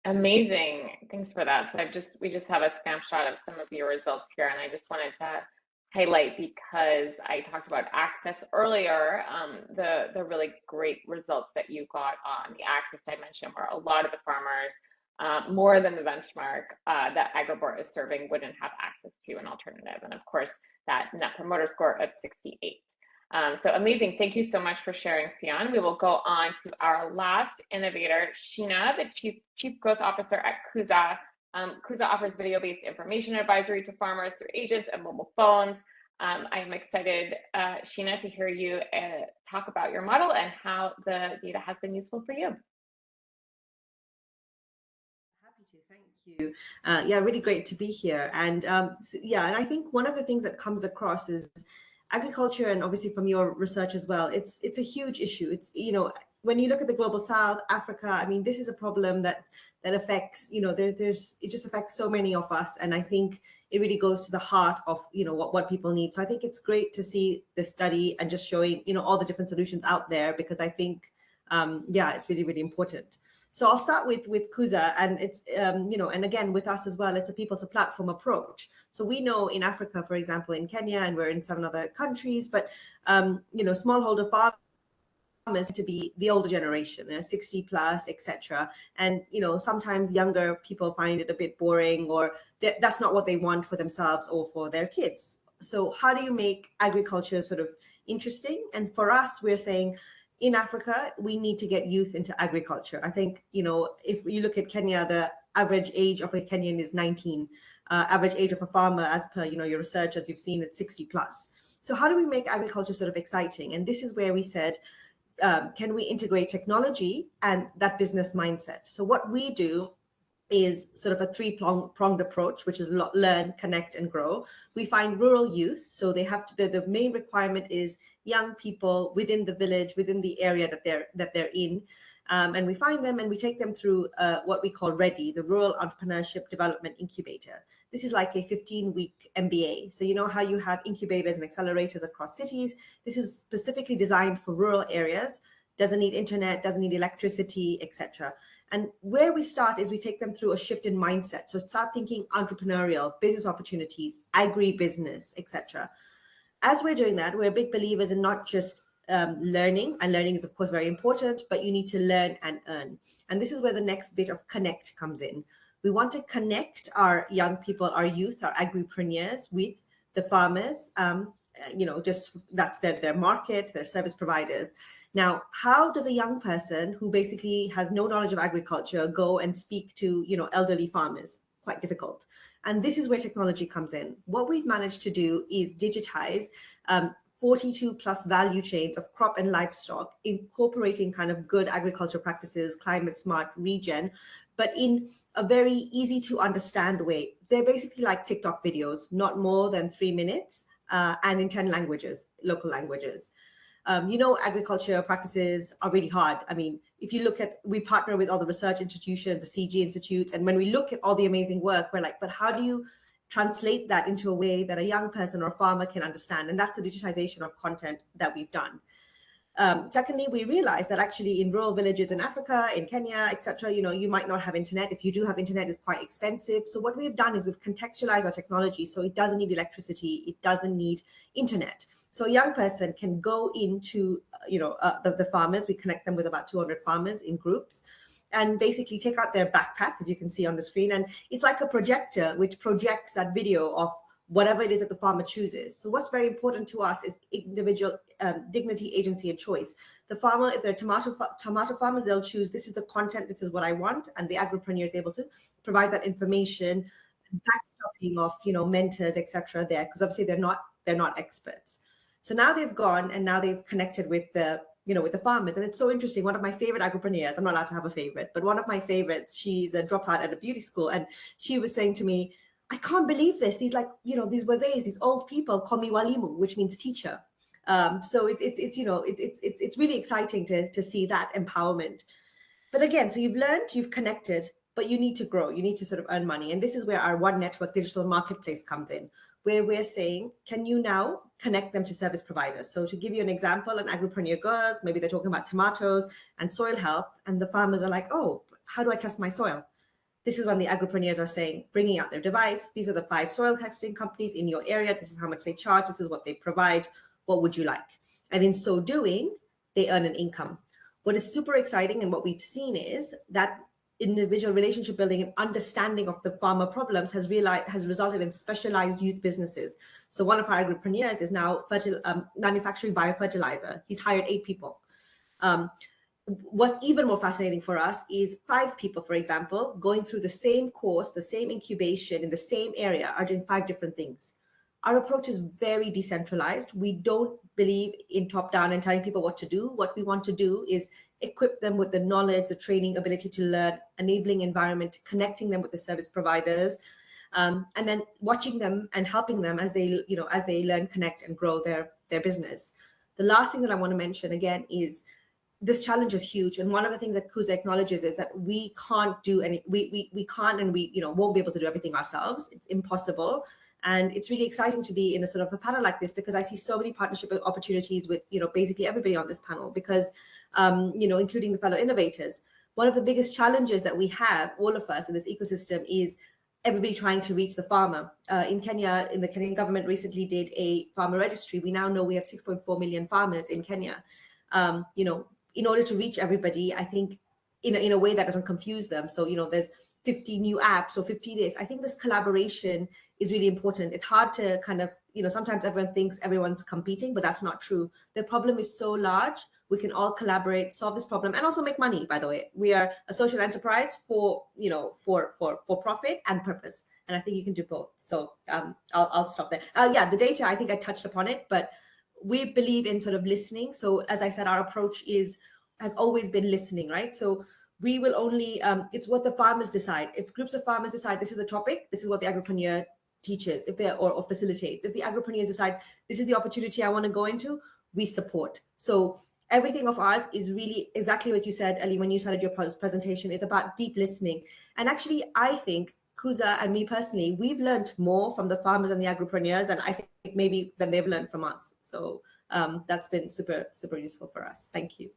Amazing. Thanks for that. So we just have a snapshot of some of your results here, and I just wanted to highlight, because I talked about access earlier, the really great results that you got on the access dimension, where a lot of the farmers, more than the benchmark that Agribora is serving, wouldn't have access to an alternative. And of course, that net promoter score of 68. So amazing. Thank you so much for sharing, Fionn. We will go on to our last innovator, Sheena, the Chief Growth Officer at Kuza. Kuza offers video-based information advisory to farmers through agents and mobile phones. I am excited, Sheena, to hear you talk about your model and how the data has been useful for you. Thank you. Yeah, really great to be here. And yeah, and I think one of the things that comes across is agriculture, and obviously from your research as well, it's a huge issue. It's, you know, when you look at the global South, Africa, I mean, this is a problem that affects, you know, it just affects so many of us. And I think it really goes to the heart of, you know, what people need. So I think it's great to see this study and just showing, you know, all the different solutions out there, because I think, yeah, it's really, really important. So I'll start with Kuza, and it's, you know, and again, with us as well, it's a people to platform approach. So we know in Africa, for example, in Kenya, and we're in 7 other countries, but, you know, smallholder farmers to be the older generation, they're 60 plus, etc. And, you know, sometimes younger people find it a bit boring, or that's not what they want for themselves or for their kids. So how do you make agriculture sort of interesting? And for us, we're saying, in Africa, we need to get youth into agriculture. I think, you know, if you look at Kenya, the average age of a Kenyan is 19. Average age of a farmer, as per, you know, your research, as you've seen, it's 60 plus. So how do we make agriculture sort of exciting? And this is where we said, can we integrate technology and that business mindset? So what we do is sort of a three-pronged approach, which is learn, connect, and grow. We find rural youth, so they have to. The main requirement is young people within the village, within the area that they're in, and we find them and we take them through what we call READY, the Rural Entrepreneurship Development Incubator. This is like a 15-week MBA. So you know how you have incubators and accelerators across cities. This is specifically designed for rural areas. doesn't need internet, doesn't need electricity, etc. And where we start is we take them through a shift in mindset. So start thinking entrepreneurial, business opportunities, agri-business, etc. As we're doing that, we're big believers in not just learning, and learning is of course very important, but you need to learn and earn. And this is where the next bit of connect comes in. We want to connect our young people, our youth, our agripreneurs with the farmers, just that's their market, their service providers. Now, how does a young person who basically has no knowledge of agriculture go and speak to, elderly farmers? Quite difficult. And this is where technology comes in. What we've managed to do is digitize 42 plus value chains of crop and livestock, incorporating kind of good agriculture practices, climate smart, regen, but in a very easy to understand way. They're basically like TikTok videos, not more than 3 minutes, and in 10 languages, local languages. Agriculture practices are really hard. I mean, if you look at, we partner with all the research institutions, the CG institutes, and when we look at all the amazing work, we're like, but how do you translate that into a way that a young person or farmer can understand? And that's the digitization of content that we've done. Secondly, we realized that actually in rural villages in Africa, in Kenya, etc., you might not have internet. If you do have internet, it's quite expensive. So what we've done is we've contextualized our technology so it doesn't need electricity, it doesn't need internet. So a young person can go into, the farmers. We connect them with about 200 farmers in groups, and basically take out their backpack, as you can see on the screen. And it's like a projector which projects that video of whatever it is that the farmer chooses. So what's very important to us is individual dignity, agency, and choice. The farmer, if they're tomato farmers, they'll choose, this is the content, this is what I want. And the agripreneur is able to provide that information, backstopping of, mentors, etc. there, because obviously they're not experts. So now they've gone and now they've connected with the farmers. And it's so interesting. One of my favorite agripreneurs, I'm not allowed to have a favorite, but one of my favorites, she's a dropout at a beauty school. And she was saying to me, I can't believe this. These these wazees, these old people call me walimu, which means teacher. So it's really exciting to see that empowerment. But again, so you've learned, you've connected, but you need to grow. You need to sort of earn money. And this is where our One Network digital marketplace comes in, where we're saying, can you now connect them to service providers? So to give you an example, an agripreneur goes, maybe they're talking about tomatoes and soil health, and the farmers are like, oh, how do I test my soil? This is when the agripreneurs are saying, bringing out their device. These are the 5 soil testing companies in your area. This is how much they charge. This is what they provide. What would you like? And in so doing, they earn an income. What is super exciting and what we've seen is that individual relationship building and understanding of the farmer problems has resulted in specialized youth businesses. So one of our agripreneurs is now manufacturing biofertilizer. He's hired 8 people. What's even more fascinating for us is 5 people, for example, going through the same course, the same incubation in the same area, are doing 5 different things. Our approach is very decentralized. We don't believe in top-down and telling people what to do. What we want to do is equip them with the knowledge, the training, ability to learn, enabling environment, connecting them with the service providers, and then watching them and helping them as they learn, connect, and grow their business. The last thing that I want to mention again is this challenge is huge. And one of the things that Kuza acknowledges is that we can't do we can't and we won't be able to do everything ourselves. It's impossible. And it's really exciting to be in a sort of a panel like this, because I see so many partnership opportunities with, basically everybody on this panel, because, including the fellow innovators. One of the biggest challenges that we have, all of us in this ecosystem, is everybody trying to reach the farmer. In Kenya, the Kenyan government recently did a farmer registry. We now know we have 6.4 million farmers in Kenya. In order to reach everybody, I think in a way that doesn't confuse them. So, there's 50 new apps or 50 this. I think this collaboration is really important. It's hard to kind of, sometimes everyone thinks everyone's competing, but that's not true. The problem is so large. We can all collaborate, solve this problem, and also make money, by the way. We are a social enterprise for profit and purpose. And I think you can do both. So I'll stop there. Yeah, the data, I think I touched upon it, but we believe in sort of listening. So as I said, our approach has always been listening, right? So we will only, it's what the farmers decide. If groups of farmers decide this is the topic, this is what the agripreneur teaches, or facilitates. If the agripreneurs decide this is the opportunity I want to go into, we support. So everything of ours is really exactly what you said, Ali, when you started your presentation. It's about deep listening. And actually, I think Kuza and me personally, we've learned more from the farmers and the agripreneurs, and I think maybe than they've learned from us. So that's been super, super useful for us. Thank you.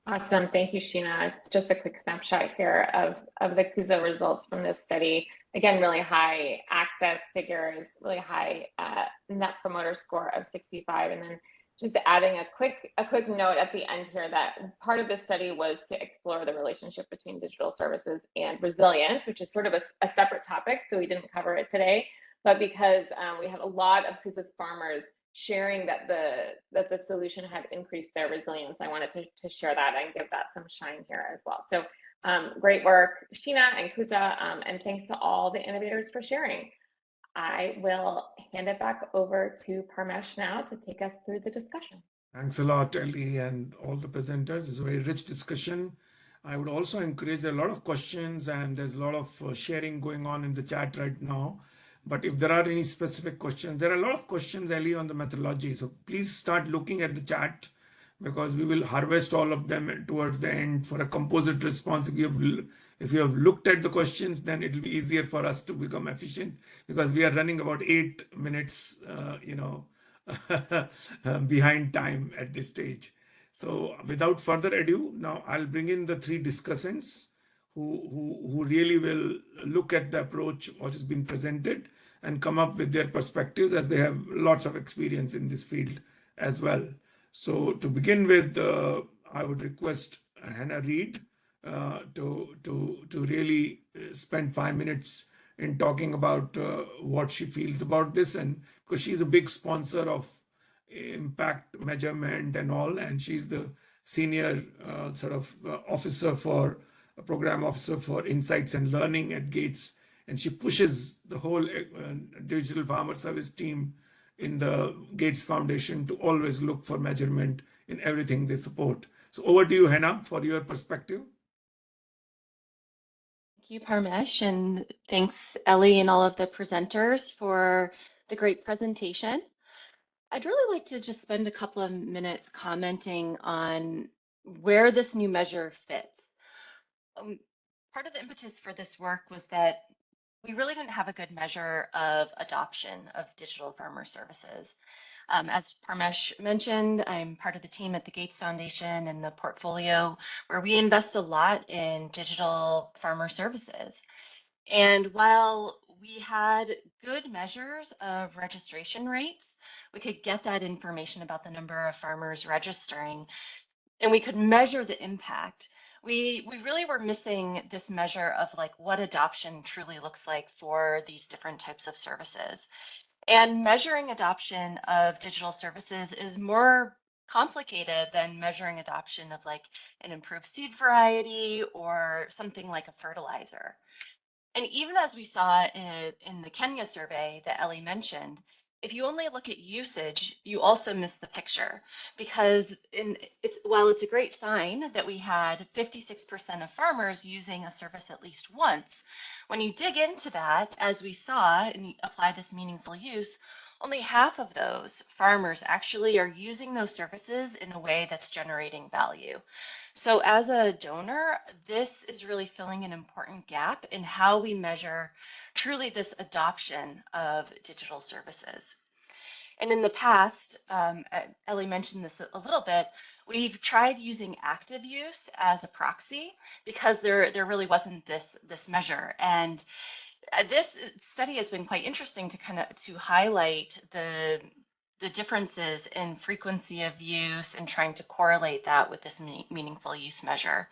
Awesome. Thank you, Sheena. It's just a quick snapshot here of the CUSA results from this study. Again, really high access figures, really high net promoter score of 65. And then just adding a quick note at the end here that part of this study was to explore the relationship between digital services and resilience, which is sort of a separate topic, so we didn't cover it today. But because we had a lot of CUSA's farmers sharing that the solution had increased their resilience, I wanted to share that and give that some shine here as well. So great work, Sheena and Kuza, and thanks to all the innovators for sharing. I will hand it back over to Parmesh now to take us through the discussion. Thanks a lot, Ellie, and all the presenters. It's a very rich discussion. I would also encourage, there are a lot of questions and there's a lot of sharing going on in the chat right now. But if there are any specific questions, there are a lot of questions, Ellie, on the methodology. So please start looking at the chat, because we will harvest all of them towards the end for a composite response. If you have looked at the questions, then it will be easier for us to become efficient, because we are running about 8 minutes, behind time at this stage. So without further ado, now I'll bring in the three discussants who really will look at the approach which has been presented and come up with their perspectives, as they have lots of experience in this field as well. So to begin with, I would request Hannah Reed to really spend 5 minutes in talking about what she feels about this, and because she's a big sponsor of impact measurement and all, and she's the senior officer for a program officer for insights and learning at Gates, and she pushes the whole digital farmer service team in the Gates Foundation to always look for measurement in everything they support. So over to you, Hannah, for your perspective. Thank you, Parmesh, and thanks, Ellie, and all of the presenters for the great presentation. I'd really like to just spend a couple of minutes commenting on where this new measure fits. Part of the impetus for this work was that we really didn't have a good measure of adoption of digital farmer services. As Parmesh mentioned, I'm part of the team at the Gates Foundation and the portfolio where we invest a lot in digital farmer services. And while we had good measures of registration rates, we could get that information about the number of farmers registering, and we could measure the impact. We really were missing this measure of like what adoption truly looks like for these different types of services. And measuring adoption of digital services is more complicated than measuring adoption of like an improved seed variety or something like a fertilizer. And even as we saw in the Kenya survey that Ellie mentioned, if you only look at usage, you also miss the picture, because while it's a great sign that we had 56% of farmers using a service at least once, when you dig into that, as we saw, and apply this meaningful use, only half of those farmers actually are using those services in a way that's generating value. So as a donor, this is really filling an important gap in how we measure truly this adoption of digital services. And in the past, Ellie mentioned this a little bit, we've tried using active use as a proxy because there really wasn't this measure. And this study has been quite interesting to highlight the differences in frequency of use and trying to correlate that with this meaningful use measure.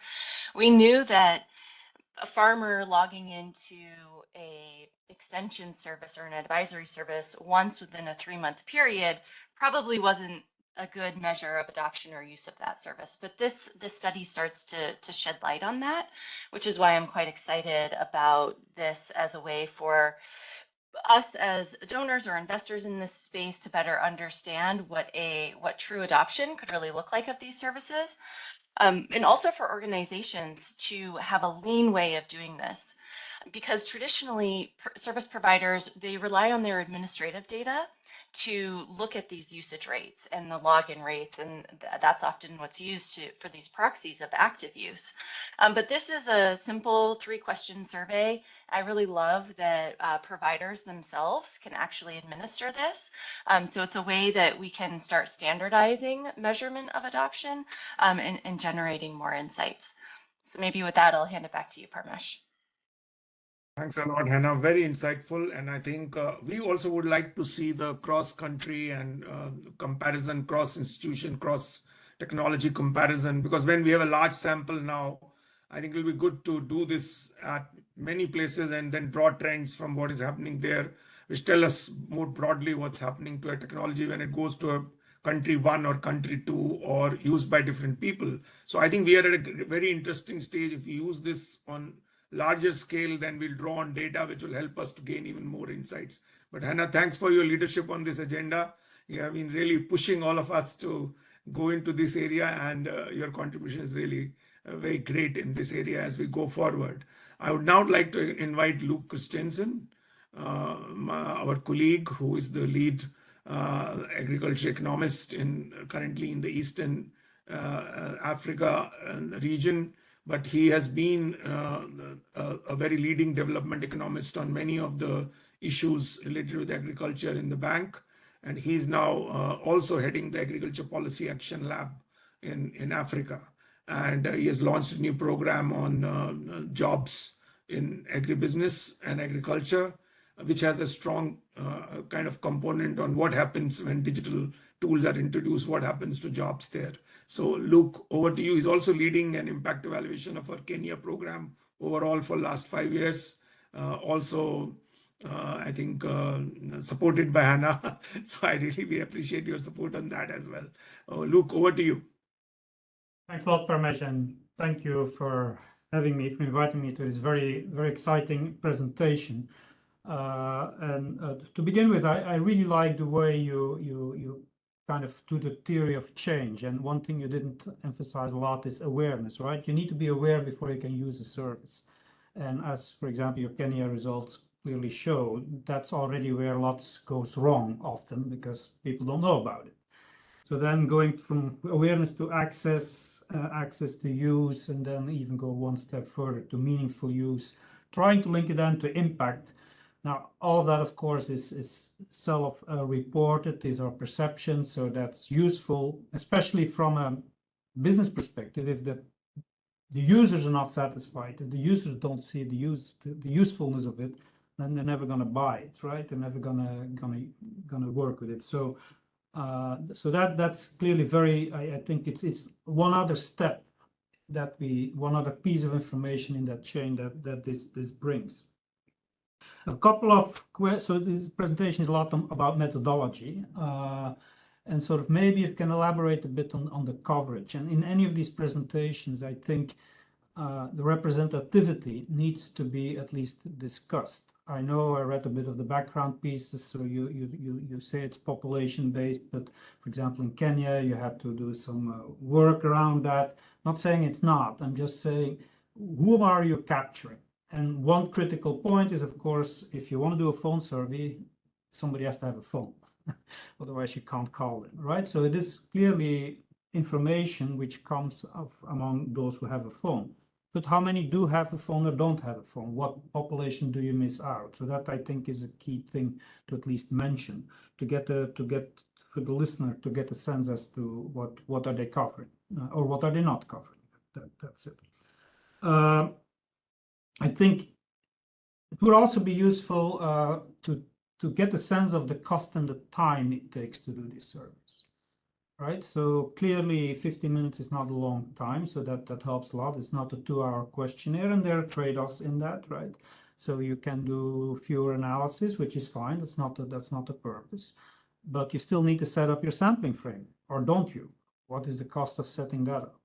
We knew that a farmer logging into a extension service or an advisory service once within a 3-month period probably wasn't a good measure of adoption or use of that service. But this study starts to shed light on that, which is why I'm quite excited about this as a way for us as donors or investors in this space to better understand what true adoption could really look like of these services. And also for organizations to have a lean way of doing this, because traditionally service providers, they rely on their administrative data to look at these usage rates and the login rates, and that's often what's used for these proxies of active use. But this is a simple 3-question survey. I really love that providers themselves can actually administer this. So it's a way that we can start standardizing measurement of adoption and generating more insights. So maybe with that, I'll hand it back to you, Parmesh. Thanks a lot, Hannah. Very insightful. And I think we also would like to see the cross-country and comparison, cross-institution, cross-technology comparison, because when we have a large sample now, I think it will be good to do this at many places and then draw trends from what is happening there, which tell us more broadly what's happening to a technology when it goes to a country 1 or country 2 or used by different people. So I think we are at a very interesting stage. If we use this on larger scale, then we'll draw on data which will help us to gain even more insights. But Hannah, thanks for your leadership on this agenda. You have been really pushing all of us to go into this area, and your contribution is really very great in this area as we go forward. I would now like to invite Luke Christensen, our colleague who is the lead agriculture economist currently in the Eastern Africa region, but he has been a very leading development economist on many of the issues related with agriculture in the bank. And he's now also heading the Agriculture Policy Action Lab in Africa. And he has launched a new program on jobs in agribusiness and agriculture, which has a strong kind of component on what happens when digital tools are introduced, what happens to jobs there. So Luke, over to you. He's also leading an impact evaluation of our Kenya program overall for last 5 years. I think supported by Hannah. So we appreciate your support on that as well. Luke, over to you. Thanks a lot, Parmesh, and thank you for having me, for inviting me to this very, very exciting presentation. To begin with, I really like the way you kind of do the theory of change. And one thing you didn't emphasize a lot is awareness, right? You need to be aware before you can use a service. And as, for example, your Kenya results clearly show, that's already where lots goes wrong often because people don't know about it. So then going from awareness to access, access to use, and then even go one step further to meaningful use, trying to link it then to impact. Now, all of that, of course, is self-reported. These are perceptions, so that's useful, especially from a business perspective. If the users are not satisfied, if the users don't see the usefulness of it, then they're never going to buy it, right? They're never gonna work with it. So that's clearly very. I think it's one other step one other piece of information in that chain that this brings. A couple of so this presentation is a lot about methodology, and sort of maybe you can elaborate a bit on the coverage. And in any of these presentations, I think the representativity needs to be at least discussed. I know I read a bit of the background pieces, so you say it's population based, but for example in Kenya you had to do some work around that. Not saying it's not. I'm just saying who are you capturing? And one critical point is, of course, if you want to do a phone survey, somebody has to have a phone. Otherwise, you can't call them, right? So it is clearly information which comes among those who have a phone. But how many do have a phone or don't have a phone? What population do you miss out? So that, I think, is a key thing to at least mention, to get for the listener to get a sense as to what are they covering or what are they not covering. That's it. I think it would also be useful to get a sense of the cost and the time it takes to do this service, right? So clearly 15 minutes is not a long time, so that helps a lot. It's not a 2-hour questionnaire, and there are trade-offs in that, right? So you can do fewer analysis, which is fine. That's not the purpose, but you still need to set up your sampling frame, or don't you? What is the cost of setting that up?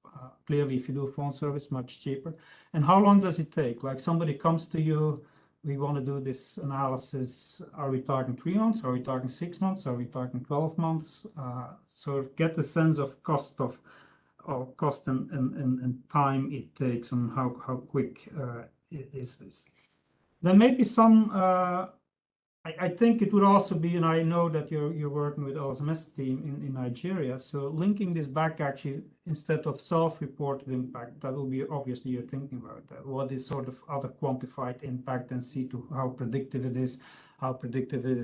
Clearly, if you do a phone service, much cheaper. And how long does it take? Like somebody comes to you, we want to do this analysis. Are we talking 3 months? Are we talking 6 months? Are we talking 12 months? So get the sense of cost and time it takes and how quick is this. There may be some I think it would also be, and I know that you're working with LSMS team in Nigeria, so linking this back actually instead of self-reported impact, that will be obviously you're thinking about that. What is sort of other quantified impact, and see to how predictive it is,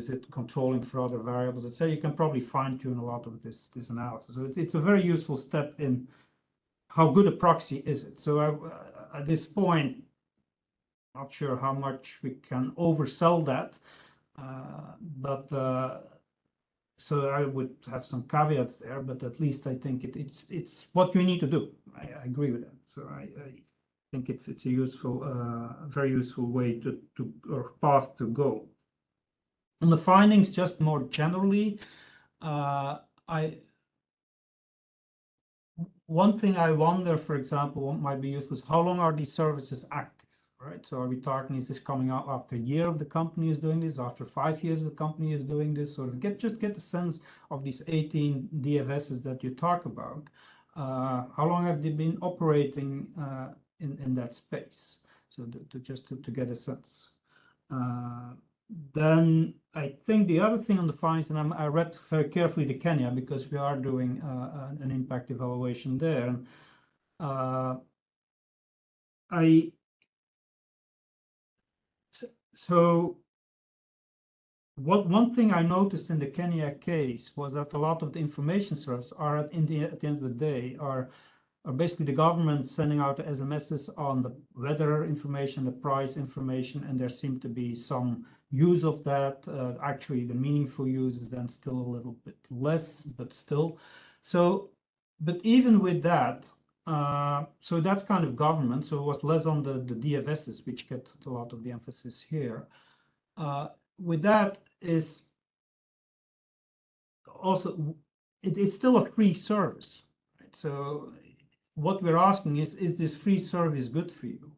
it controlling for other variables, etc. You can probably fine-tune a lot of this analysis. So it's a very useful step in how good a proxy is it. So at this point, not sure how much we can oversell that. But so I would have some caveats there, but at least I think it's what you need to do. I agree with that. So I think it's a useful, very useful way to or path to go. On the findings, just more generally, one thing I wonder, for example, what might be useful is how long are these services active? Right. So are we talking, is this coming out after a year of the company is doing this, after 5 years the company is doing this? Sort of just get the sense of these 18 DFSs that you talk about. How long have they been operating in that space? So to get a sense. Then I think the other thing on the findings, and I read very carefully the Kenya because we are doing an impact evaluation there. So one thing I noticed in the Kenya case was that a lot of the information services are at the end of the day are basically the government sending out SMSs on the weather information, the price information, and there seemed to be some use of that. Actually, the meaningful use is then still a little bit less, but still. So, but even with that, so that's kind of government. So it was less on the DFSs, which get a lot of the emphasis here. With that is also, it's still a free service, right? So what we're asking is this free service good for you?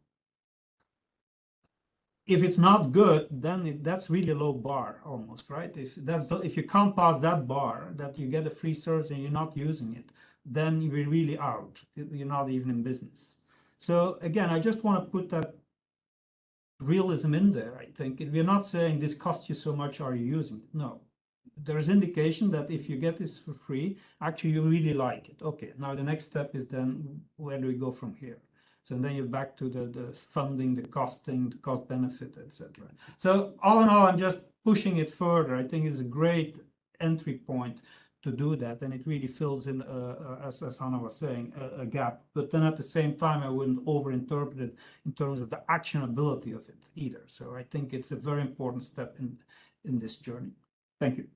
If it's not good, then that's really a low bar almost, right? If you can't pass that bar, that you get a free service and you're not using it, then you're really out. You're not even in business. So again, I just want to put that realism in there. I think we're not saying this costs you so much, are you using it? No. There's indication that if you get this for free, actually you really like it. Okay, now the next step is then where do we go from here? So then you're back to the funding, the costing, the cost benefit, etc. So all in all, I'm just pushing it further. I think it's a great entry point to do that, and it really fills in, as Hannah was saying, a gap. But then at the same time, I wouldn't overinterpret it in terms of the actionability of it either. So I think it's a very important step in this journey. Thank you.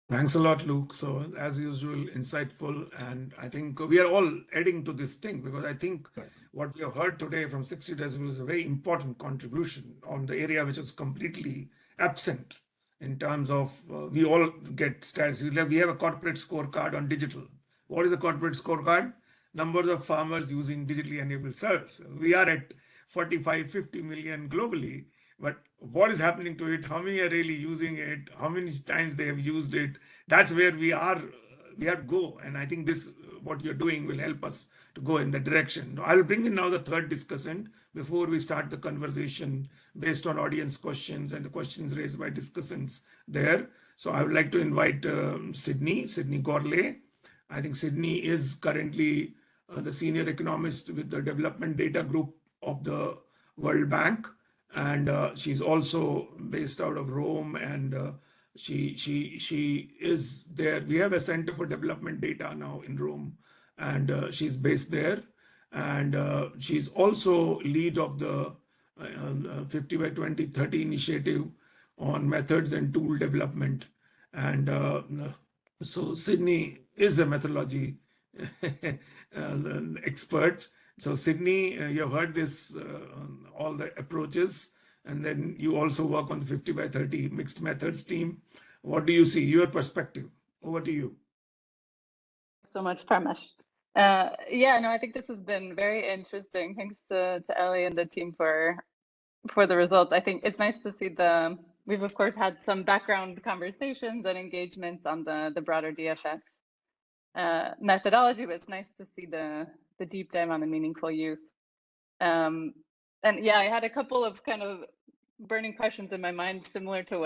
Thanks a lot, Luke. So as usual, insightful. And I think we are all adding to this thing because I think what we have heard today from 60 Decibels is a very important contribution on the area which is completely absent in terms of we all get stats. We have a corporate scorecard on digital. What is a corporate scorecard? Numbers of farmers using digitally enabled service. We are at 45, 50 million globally. But what is happening to it? How many are really using it? How many times they have used it? That's where we have to go. And I think this, what you're doing will help us to go in that direction. I'll bring in now the third discussant before we start the conversation based on audience questions and the questions raised by discussants there. So I would like to invite Sydney Gorley. I think Sydney is currently the senior economist with the development data group of the World Bank. And she's also based out of Rome, and she is there. We have a Center for Development Data now in Rome, and she's based there. And she's also lead of the 50 by 2030 initiative on methods and tool development. And so Sydney is a methodology expert. So Sydney, you heard this, all the approaches, and then you also work on the 50 by 30 mixed methods team. What do you see? Your perspective. Over to you. So much, Parmesh. Yeah, no, I think this has been very interesting. Thanks to Ellie and the team for the results. I think it's nice to see we've of course had some background conversations and engagements on the broader DFS methodology, but it's nice to see the deep dive on the meaningful use. And yeah, I had a couple of kind of burning questions in my mind, similar to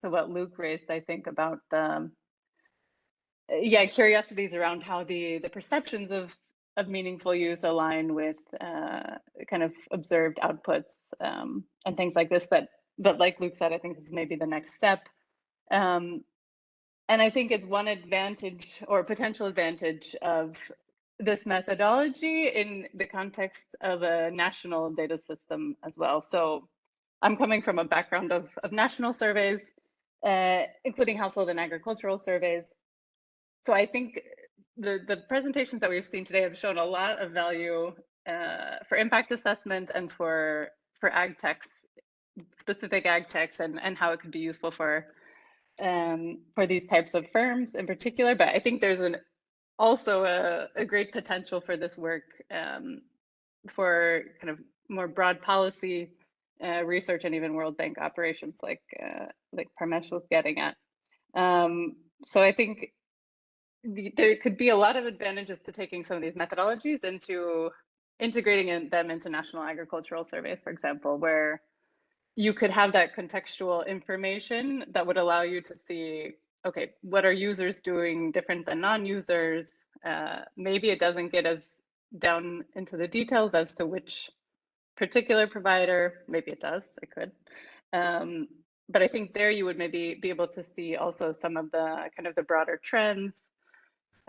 what Luke raised, I think, about the curiosities around how the perceptions of meaningful use align with kind of observed outputs and things like this. But like Luke said, I think this is maybe the next step. And I think it's one advantage or potential advantage of this methodology in the context of a national data system as well. So I'm coming from a background of national surveys, including household and agricultural surveys. So I think the presentations that we've seen today have shown a lot of value for impact assessment and for ag techs, specific ag techs, and how it could be useful for these types of firms in particular. But I think there's also a great potential for this work for kind of more broad policy research and even World Bank operations, like Parmesh was getting at. So I think there could be a lot of advantages to taking some of these methodologies into integrating them into national agricultural surveys, for example, where you could have that contextual information that would allow you to see, okay, what are users doing different than non-users? Maybe it doesn't get as down into the details as to which particular provider, maybe it does, it could. But I think there you would maybe be able to see also some of the kind of the broader trends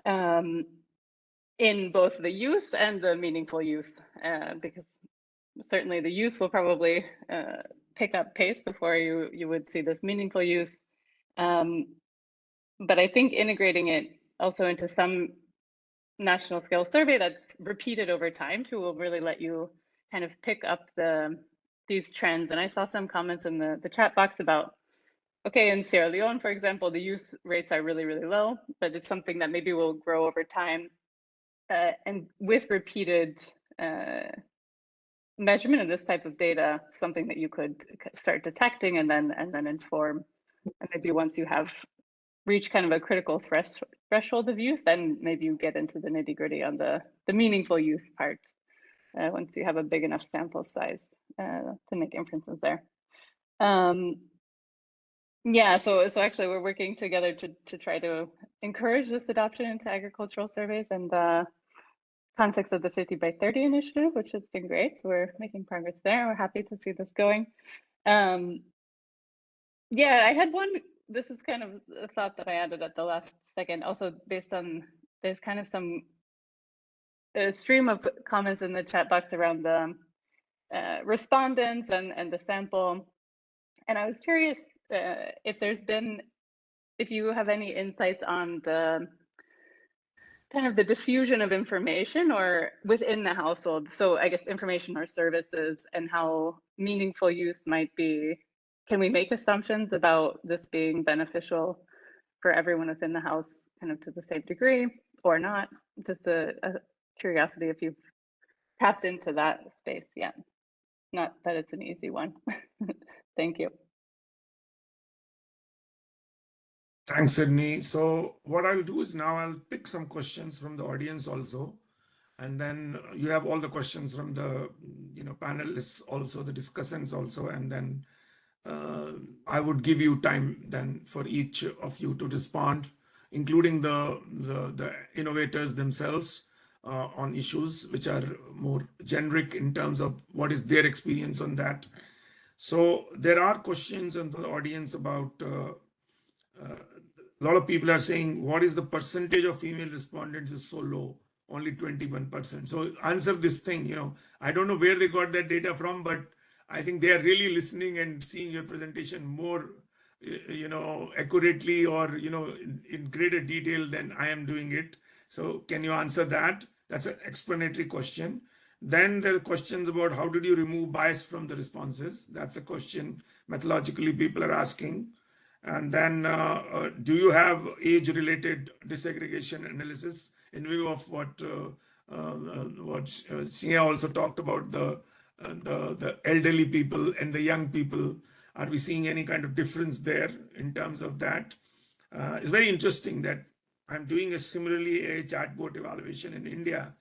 in both the use and the meaningful use, because certainly the use will probably pick up pace before you would see this meaningful use. But I think integrating it also into some national scale survey that's repeated over time too will really let you kind of pick up these trends. And I saw some comments in the chat box about, okay, in Sierra Leone, for example, the use rates are really, really low, but it's something that maybe will grow over time. And with repeated measurement of this type of data, something that you could start detecting and then inform. And maybe once you have reached kind of a critical threshold of use, then maybe you get into the nitty gritty on the meaningful use part once you have a big enough sample size to make inferences there. Yeah, so actually we're working together to try to encourage this adoption into agricultural surveys and the context of the 50 by 30 initiative, which has been great. So we're making progress there. We're happy to see this going. Yeah, I had this is kind of a thought that I added at the last second, also based on, there's kind of some stream of comments in the chat box around the respondents and the sample. And I was curious if you have any insights on the kind of the diffusion of information or within the household. So I guess information or services and how meaningful use might be. Can we make assumptions about this being beneficial for everyone within the house kind of to the same degree or not? Just a curiosity if you've tapped into that space yet. Not that it's an easy one. Thank you. Thanks, Sydney. So what I'll do is now I'll pick some questions from the audience also, and then you have all the questions from the panelists also, the discussants also, and then I would give you time then for each of you to respond, including the innovators themselves on issues which are more generic in terms of what is their experience on that. So there are questions in the audience about a lot of people are saying, what is the percentage of female respondents is so low, only 21%. So answer this thing, I don't know where they got that data from, but I think they are really listening and seeing your presentation more, accurately or, in greater detail than I am doing it. So can you answer that? That's an explanatory question. Then there are questions about how did you remove bias from the responses? That's a question methodologically people are asking. And then do you have age-related disaggregation analysis in view of what Shia also talked about, the elderly people and the young people? Are we seeing any kind of difference there in terms of that? It's very interesting that I'm doing a chatbot evaluation in India,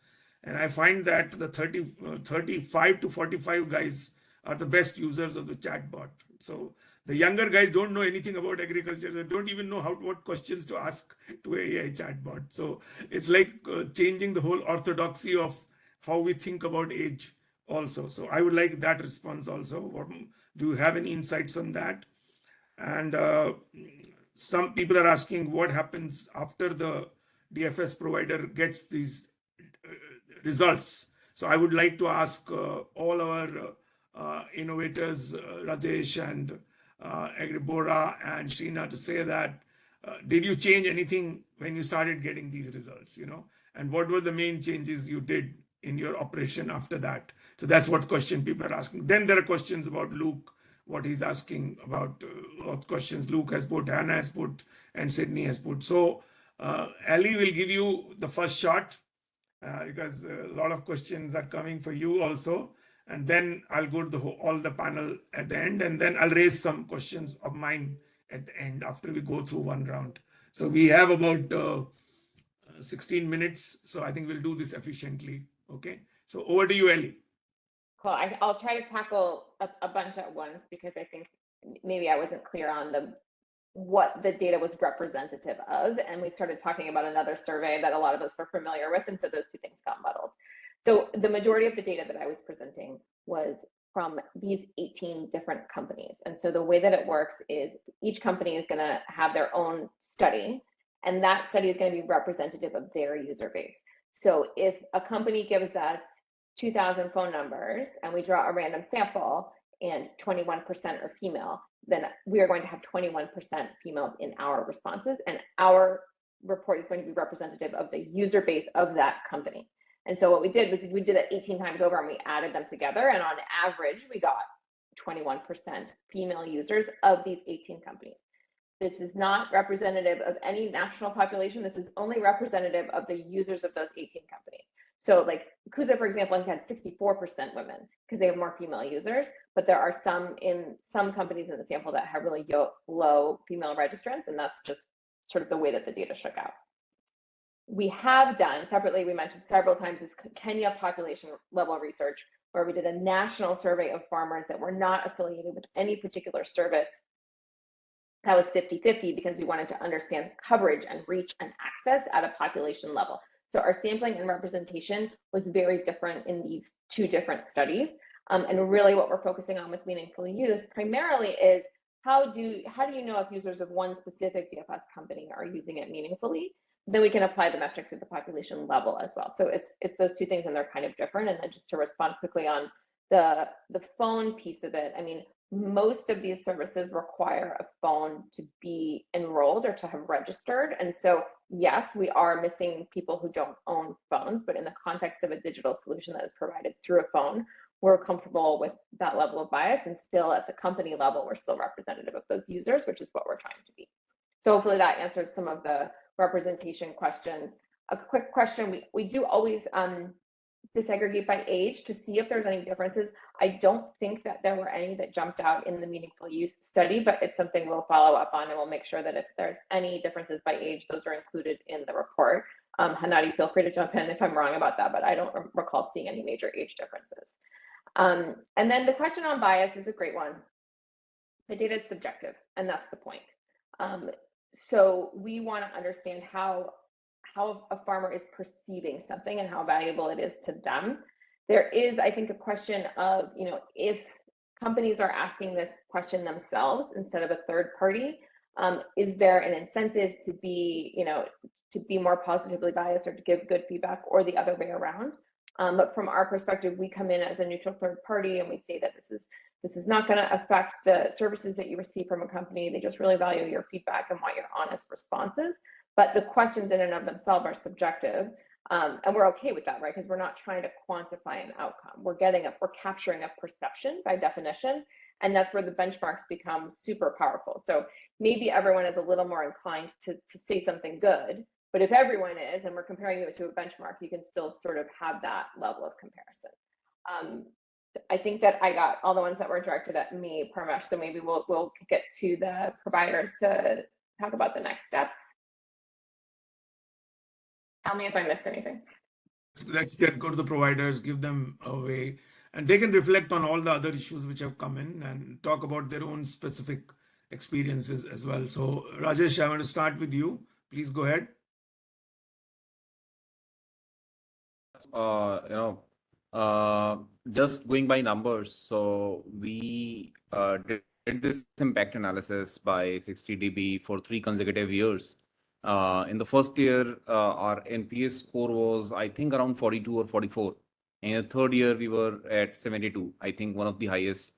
and I find that the 35 to 45 guys are the best users of the chatbot. So the younger guys don't know anything about agriculture. They don't even know what questions to ask to a AI chatbot. So it's like changing the whole orthodoxy of how we think about age also. So I would like that response also. Do you have any insights on that? And some people are asking what happens after the DFS provider gets these results. So I would like to ask all our innovators, Rajesh and Agribora and Shrina, to say that did you change anything when you started getting these results, and what were the main changes you did in your operation after that? So that's what question people are asking. Then there are questions about Luke, what he's asking about, what questions Luke has put, Hannah has put, and Sydney has put. So Ali will give you the first shot because a lot of questions are coming for you also. And then I'll go to all the panel at the end, and then I'll raise some questions of mine at the end after we go through one round. So we have about 16 minutes. So I think we'll do this efficiently. Okay. So over to you, Ellie. Cool. I'll try to tackle a bunch at once because I think maybe I wasn't clear on what the data was representative of. And we started talking about another survey that a lot of us are familiar with. And so those two things got muddled. So the majority of the data that I was presenting was from these 18 different companies. And so the way that it works is each company is going to have their own study, and that study is going to be representative of their user base. So if a company gives us 2,000 phone numbers and we draw a random sample and 21% are female, then we are going to have 21% females in our responses, and our report is going to be representative of the user base of that company. And so what we did was we did it 18 times over and we added them together, and on average we got 21% female users of these 18 companies. This is not representative of any national population. This is only representative of the users of those 18 companies. So like Kuza, for example, had 64% women because they have more female users, but there are some companies in the sample that have really low female registrants, and that's just sort of the way that the data shook out. We have done separately, we mentioned several times, this Kenya population level research, where we did a national survey of farmers that were not affiliated with any particular service. That was 50-50 because we wanted to understand coverage and reach and access at a population level. So our sampling and representation was very different in these two different studies. And really what we're focusing on with meaningful use primarily is how do you know if users of one specific DFS company are using it meaningfully? Then we can apply the metrics at the population level as well. So it's those two things, and they're kind of different. And then just to respond quickly on the phone piece of it, I mean, most of these services require a phone to be enrolled or to have registered. And so, yes, we are missing people who don't own phones, but in the context of a digital solution that is provided through a phone, we're comfortable with that level of bias, and still at the company level, we're still representative of those users, which is what we're trying to be. So hopefully that answers some of the representation questions. A quick question, we do always disaggregate by age to see if there's any differences. I don't think that there were any that jumped out in the meaningful use study, but it's something we'll follow up on, and we'll make sure that if there's any differences by age, those are included in the report. Hanadi, feel free to jump in if I'm wrong about that, but I don't recall seeing any major age differences. And then the question on bias is a great one. The data is subjective, and that's the point. So we want to understand how a farmer is perceiving something and how valuable it is to them. There is, I think, a question of, if companies are asking this question themselves instead of a third party, is there an incentive to be, to be more positively biased or to give good feedback, or the other way around? But from our perspective, we come in as a neutral third party and we say that this is not going to affect the services that you receive from a company. They just really value your feedback and want your honest responses. But the questions in and of themselves are subjective, and we're okay with that, right? Because we're not trying to quantify an outcome. We're capturing a perception by definition, and that's where the benchmarks become super powerful. So maybe everyone is a little more inclined to say something good, but if everyone is, and we're comparing it to a benchmark, you can still sort of have that level of comparison. I think that I got all the ones that were directed at me, Parmesh, so maybe we'll get to the providers to talk about the next steps. Tell me if I missed anything. Let's go to the providers, give them a way. and they can reflect on all the other issues which have come in and talk about their own specific experiences as well. So Rajesh, I want to start with you. Please go ahead. uh, you know, uh, just going by numbers. So we did this impact analysis by 60dB for 3 consecutive years. In the first year, our NPS score was, I think, around 42 or 44. In the third year, we were at 72. I think one of the highest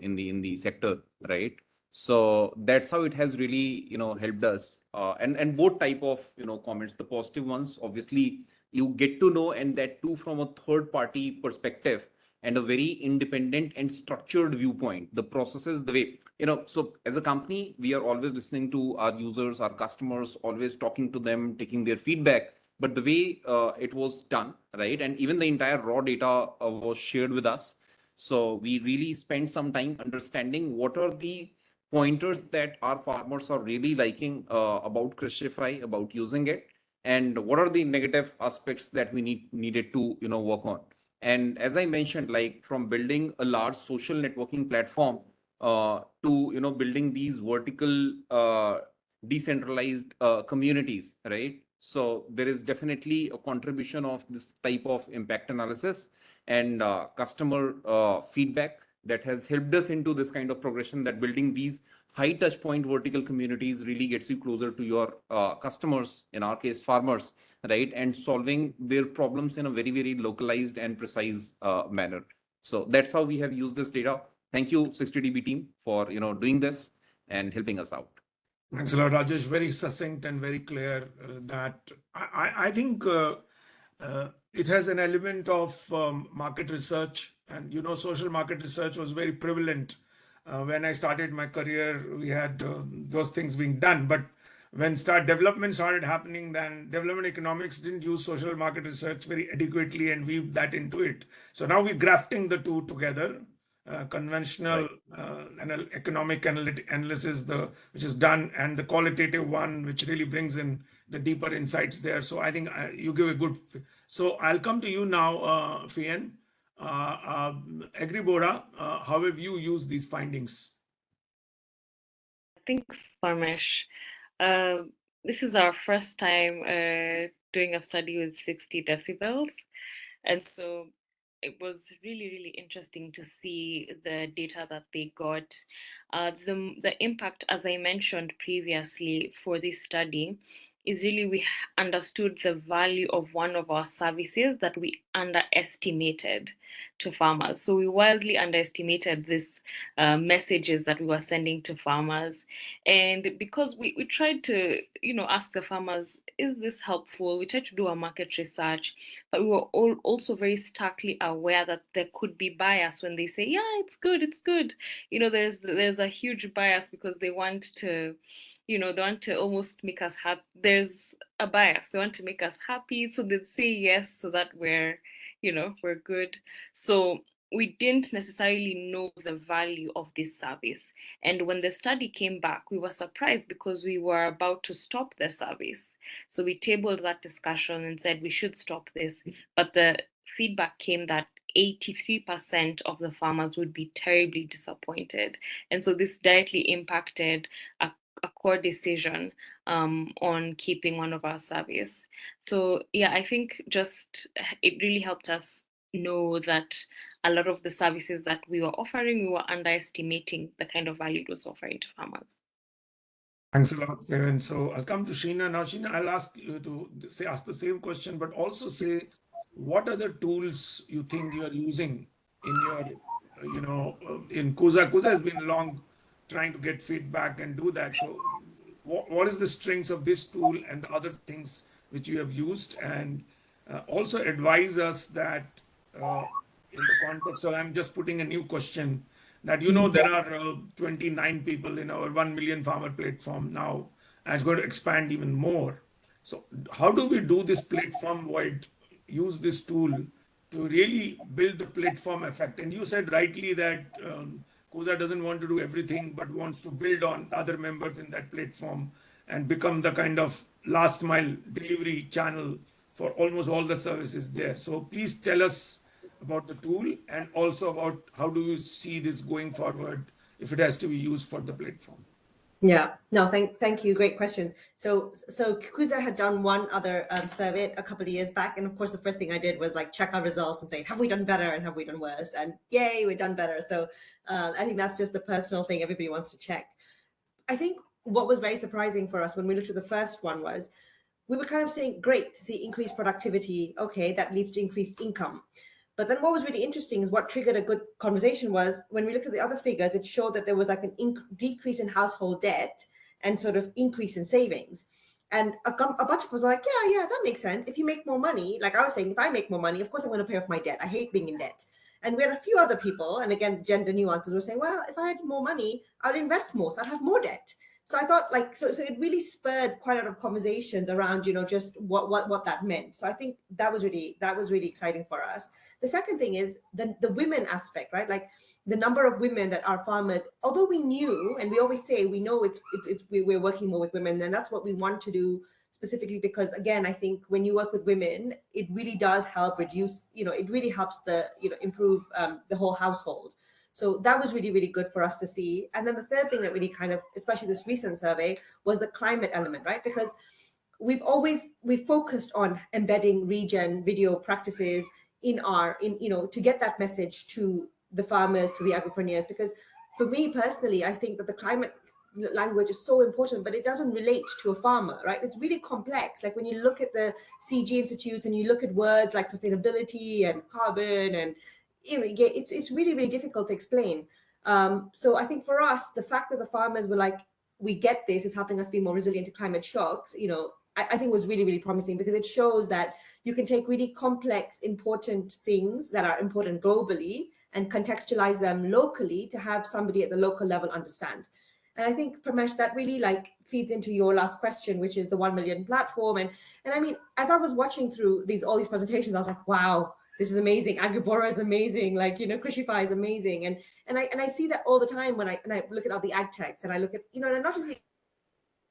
in the sector, right? So that's how it has really, helped us. And both type of, comments, the positive ones, obviously you get to know, and that too from a third party perspective and a very independent and structured viewpoint, the processes, the way, so as a company, we are always listening to our users, our customers, always talking to them, taking their feedback. But the way it was done, right? And even the entire raw data was shared with us. So we really spent some time understanding what are the pointers that our farmers are really liking about Crushify, about using it, and what are the negative aspects that we needed to work on. And as I mentioned, like from building a large social networking platform to building these vertical decentralized communities, right? So there is definitely a contribution of this type of impact analysis and customer feedback that has helped us into this kind of progression, that building these high touch point vertical communities really gets you closer to your customers, in our case farmers, right? And solving their problems in a very, very localized and precise manner. So that's how we have used this data. Thank you 60dB team for doing this and helping us out. Thanks a lot, Rajesh. Very succinct and very clear. That I think it has an element of market research, and social market research was very prevalent when I started my career. We had those things being done, but when development started happening, then development economics didn't use social market research very adequately and weave that into it. So now we're grafting the two together. Conventional economic analysis, which is done, and the qualitative one, which really brings in the deeper insights there. So I think you give a good. So I'll come to you now, Fian. Agribora, how have you used these findings? Thanks, Parmesh. This is our first time doing a study with 60 decibels. And so it was really, really interesting to see the data that they got. The impact, as I mentioned previously for this study, is really we understood the value of one of our services that we underestimated to farmers. So we wildly underestimated these messages that we were sending to farmers. And because we tried to, ask the farmers, is this helpful? We tried to do our market research, but we were also very starkly aware that there could be bias when they say, yeah, it's good, it's good. There's a huge bias because they want to, they want to almost make us happy. There's a bias. They want to make us happy. So they say yes so that we're good. So we didn't necessarily know the value of this service. And when the study came back, we were surprised because we were about to stop the service. So we tabled that discussion and said we should stop this. But the feedback came that 83% of the farmers would be terribly disappointed. And so this directly impacted a core decision on keeping one of our service. So yeah, I think just it really helped us know that a lot of the services that we were offering, we were underestimating the kind of value it was offering to farmers. Thanks a lot, Seven. So I'll come to Sheena now. Sheena, I'll ask you to ask the same question, but also say what are the tools you think you are using in your, in Kusa. Kusa has been long trying to get feedback and do that. So what is the strengths of this tool and the other things which you have used, and also advise us that in the context. So I'm just putting a new question that there are 29 people in our 1 million farmer platform now, and it's going to expand even more. So how do we do this platform wide, use this tool to really build the platform effect? And you said rightly that Kusa doesn't want to do everything, but wants to build on other members in that platform and become the kind of last mile delivery channel for almost all the services there. So please tell us about the tool and also about how do you see this going forward if it has to be used for the platform? Yeah, no, thank you. Great questions. So Kuza had done one other survey a couple of years back, and of course, the first thing I did was like check our results and say, have we done better and have we done worse? And yay, we've done better. So I think that's just a personal thing everybody wants to check. I think what was very surprising for us when we looked at the first one was we were kind of saying, great to see increased productivity. Okay, that leads to increased income. But then what was really interesting is what triggered a good conversation was when we looked at the other figures, it showed that there was like an decrease in household debt and sort of increase in savings. And a bunch of us were like, yeah, that makes sense. If you make more money, like I was saying, if I make more money, of course I'm going to pay off my debt. I hate being in debt. And we had a few other people, and again, gender nuances, were saying, well, if I had more money, I'd invest more, so I'd have more debt. So I thought like, so it really spurred quite a lot of conversations around, just what that meant. So I think that was really exciting for us. The second thing is the women aspect, right? Like the number of women that are farmers, although we knew, and we always say, we know we're working more with women, and that's what we want to do specifically because, again, I think when you work with women, it really does help reduce, it really helps improve the whole household. So that was really, really good for us to see. And then the third thing that really kind of, especially this recent survey, was the climate element, right? Because we've focused on embedding regen video practices to get that message to the farmers, to the agripreneurs. Because for me personally, I think that the climate language is so important, but it doesn't relate to a farmer, right? It's really complex. Like when you look at the CG institutes and you look at words like sustainability and carbon and it's really, really difficult to explain. So I think for us, the fact that the farmers were like, we get this, it's helping us be more resilient to climate shocks, I think was really, really promising because it shows that you can take really complex, important things that are important globally and contextualize them locally to have somebody at the local level understand. And I think, Pramesh, that really feeds into your last question, which is the 1 million platform. And I mean, as I was watching through all these presentations, I was like, wow, this is amazing. Agribora is amazing. Krishify is amazing. And I see that all the time when I look at all the ag techs and I look at, and not just the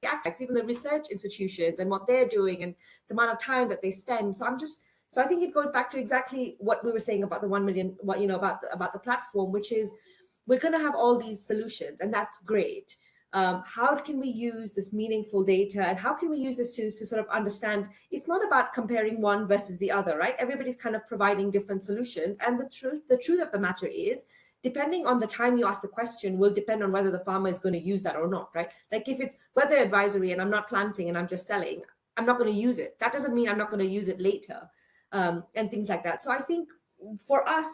ag techs, even the research institutions and what they're doing and the amount of time that they spend. So I think it goes back to exactly what we were saying about the 1 million, about the platform, which is we're going to have all these solutions and that's great. How can we use this meaningful data and how can we use this to sort of understand it's not about comparing one versus the other, right? Everybody's kind of providing different solutions. And the truth of the matter is, depending on the time you ask the question will depend on whether the farmer is going to use that or not, right? Like if it's weather advisory and I'm not planting and I'm just selling, I'm not going to use it. That doesn't mean I'm not going to use it later, and things like that. So I think for us,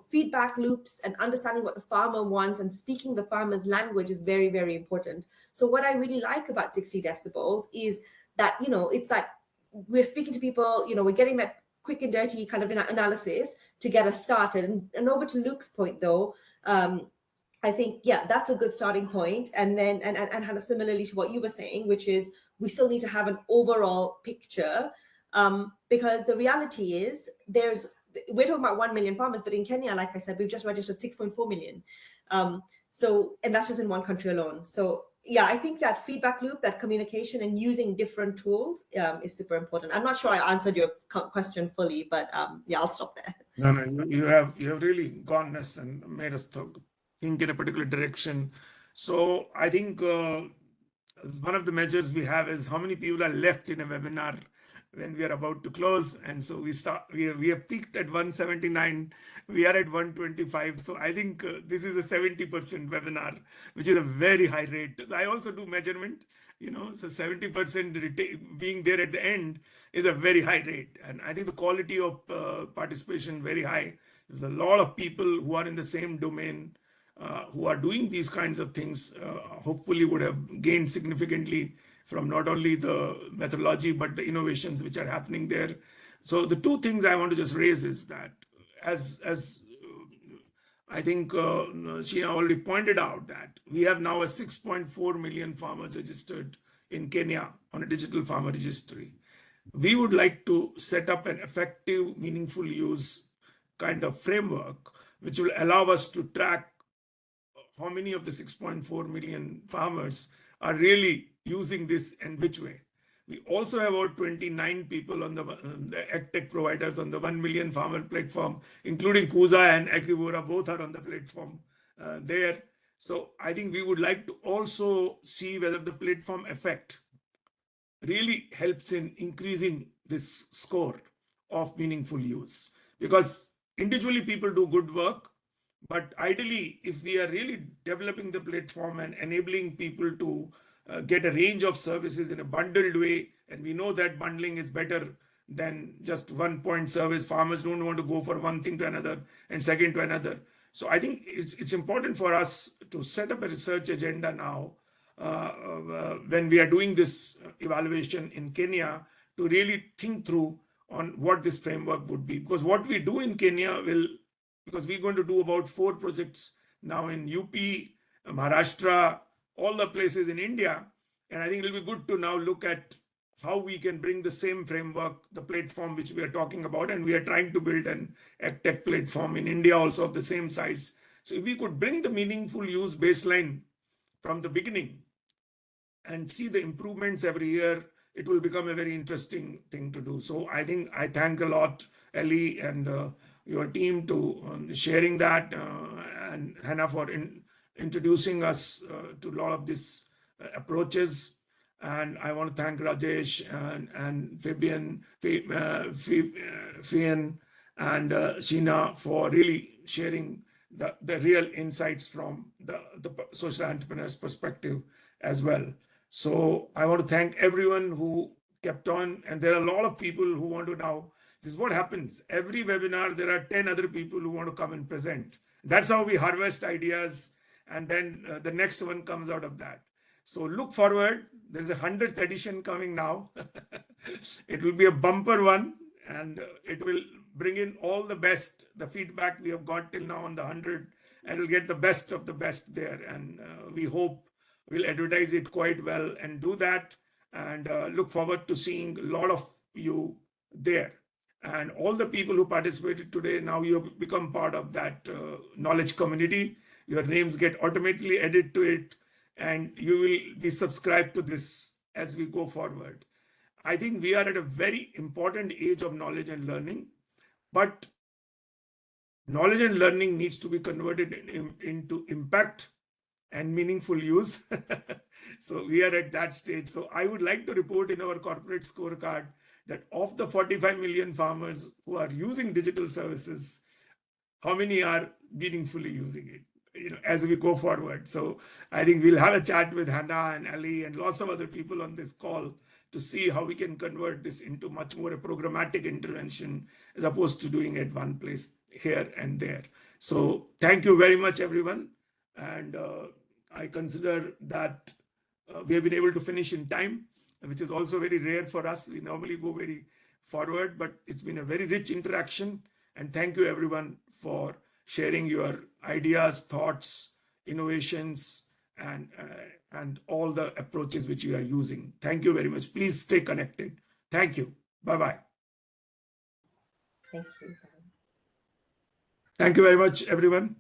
feedback loops and understanding what the farmer wants and speaking the farmer's language is very, very important. So what I really like about 60 decibels is that, it's that we're speaking to people, we're getting that quick and dirty kind of analysis to get us started. And over to Luke's point, though, I think, yeah, that's a good starting point. And then, and kind of similarly to what you were saying, which is we still need to have an overall picture, because the reality is we're talking about 1 million farmers, but in Kenya, like I said, we've just registered 6.4 million. And that's just in one country alone. So yeah, I think that feedback loop, that communication and using different tools is super important. I'm not sure I answered your question fully, but yeah, I'll stop there. No, you have really gone us and made us think in a particular direction. So I think one of the measures we have is how many people are left in a webinar when we are about to close. And so we have peaked at 179, we are at 125. So I think this is a 70% webinar, which is a very high rate. I also do measurement, so 70% being there at the end is a very high rate. And I think the quality of participation very high. There's a lot of people who are in the same domain, who are doing these kinds of things, hopefully would have gained significantly from not only the methodology, but the innovations which are happening there. So the two things I want to just raise is that as I think Sheena already pointed out that we have now a 6.4 million farmers registered in Kenya on a digital farmer registry. We would like to set up an effective, meaningful use kind of framework, which will allow us to track how many of the 6.4 million farmers are really using this and which way. We also have about 29 people on the AgTech providers on the 1 million farmer platform, including Kuza and Agribora, both are on the platform there. So I think we would like to also see whether the platform effect really helps in increasing this score of meaningful use. Because individually people do good work, but ideally, if we are really developing the platform and enabling people to get a range of services in a bundled way, and we know that bundling is better than just one point service. Farmers don't want to go for one thing to another and second to another. So I think it's important for us to set up a research agenda now when we are doing this evaluation in Kenya to really think through on what this framework would be. Because what we do in Kenya will, because we're going to do about 4 projects now in UP, Maharashtra, all the places in India. And I think it'll be good to now look at how we can bring the same framework, the platform which we are talking about, and we are trying to build an AgTech platform in India also of the same size. So if we could bring the meaningful use baseline from the beginning and see the improvements every year, it will become a very interesting thing to do. So I think I thank a lot, Ellie and your team to sharing that, and Hannah for introducing us to a lot of these approaches. And I want to thank Rajesh and Fabian, Fian and Sheena for really sharing the real insights from the social entrepreneur's perspective as well. So I want to thank everyone who kept on, and there are a lot of people who want to now. This is what happens. Every webinar, there are 10 other people who want to come and present. That's how we harvest ideas, and then the next one comes out of that. So look forward. There's a 100th edition coming now. It will be a bumper one, and it will bring in all the best, the feedback we have got till now on the 100, and we'll get the best of the best there. And we hope we'll advertise it quite well and do that, and look forward to seeing a lot of you there. And all the people who participated today, now you have become part of that knowledge community. Your names get automatically added to it, and you will be subscribed to this as we go forward. I think we are at a very important age of knowledge and learning, but knowledge and learning needs to be converted into impact and meaningful use. So we are at that stage. So I would like to report in our corporate scorecard that of the 45 million farmers who are using digital services, how many are meaningfully using it, as we go forward. So I think we'll have a chat with Hannah and Ali and lots of other people on this call to see how we can convert this into much more a programmatic intervention as opposed to doing it one place here and there. So thank you very much, everyone. And I consider that we have been able to finish in time, which is also very rare for us. We normally go very forward, but it's been a very rich interaction. And thank you, everyone, for sharing your ideas, thoughts, innovations, and all the approaches which you are using. Thank you very much. Please stay connected. Thank you. Bye-bye. Thank you. Thank you very much, everyone.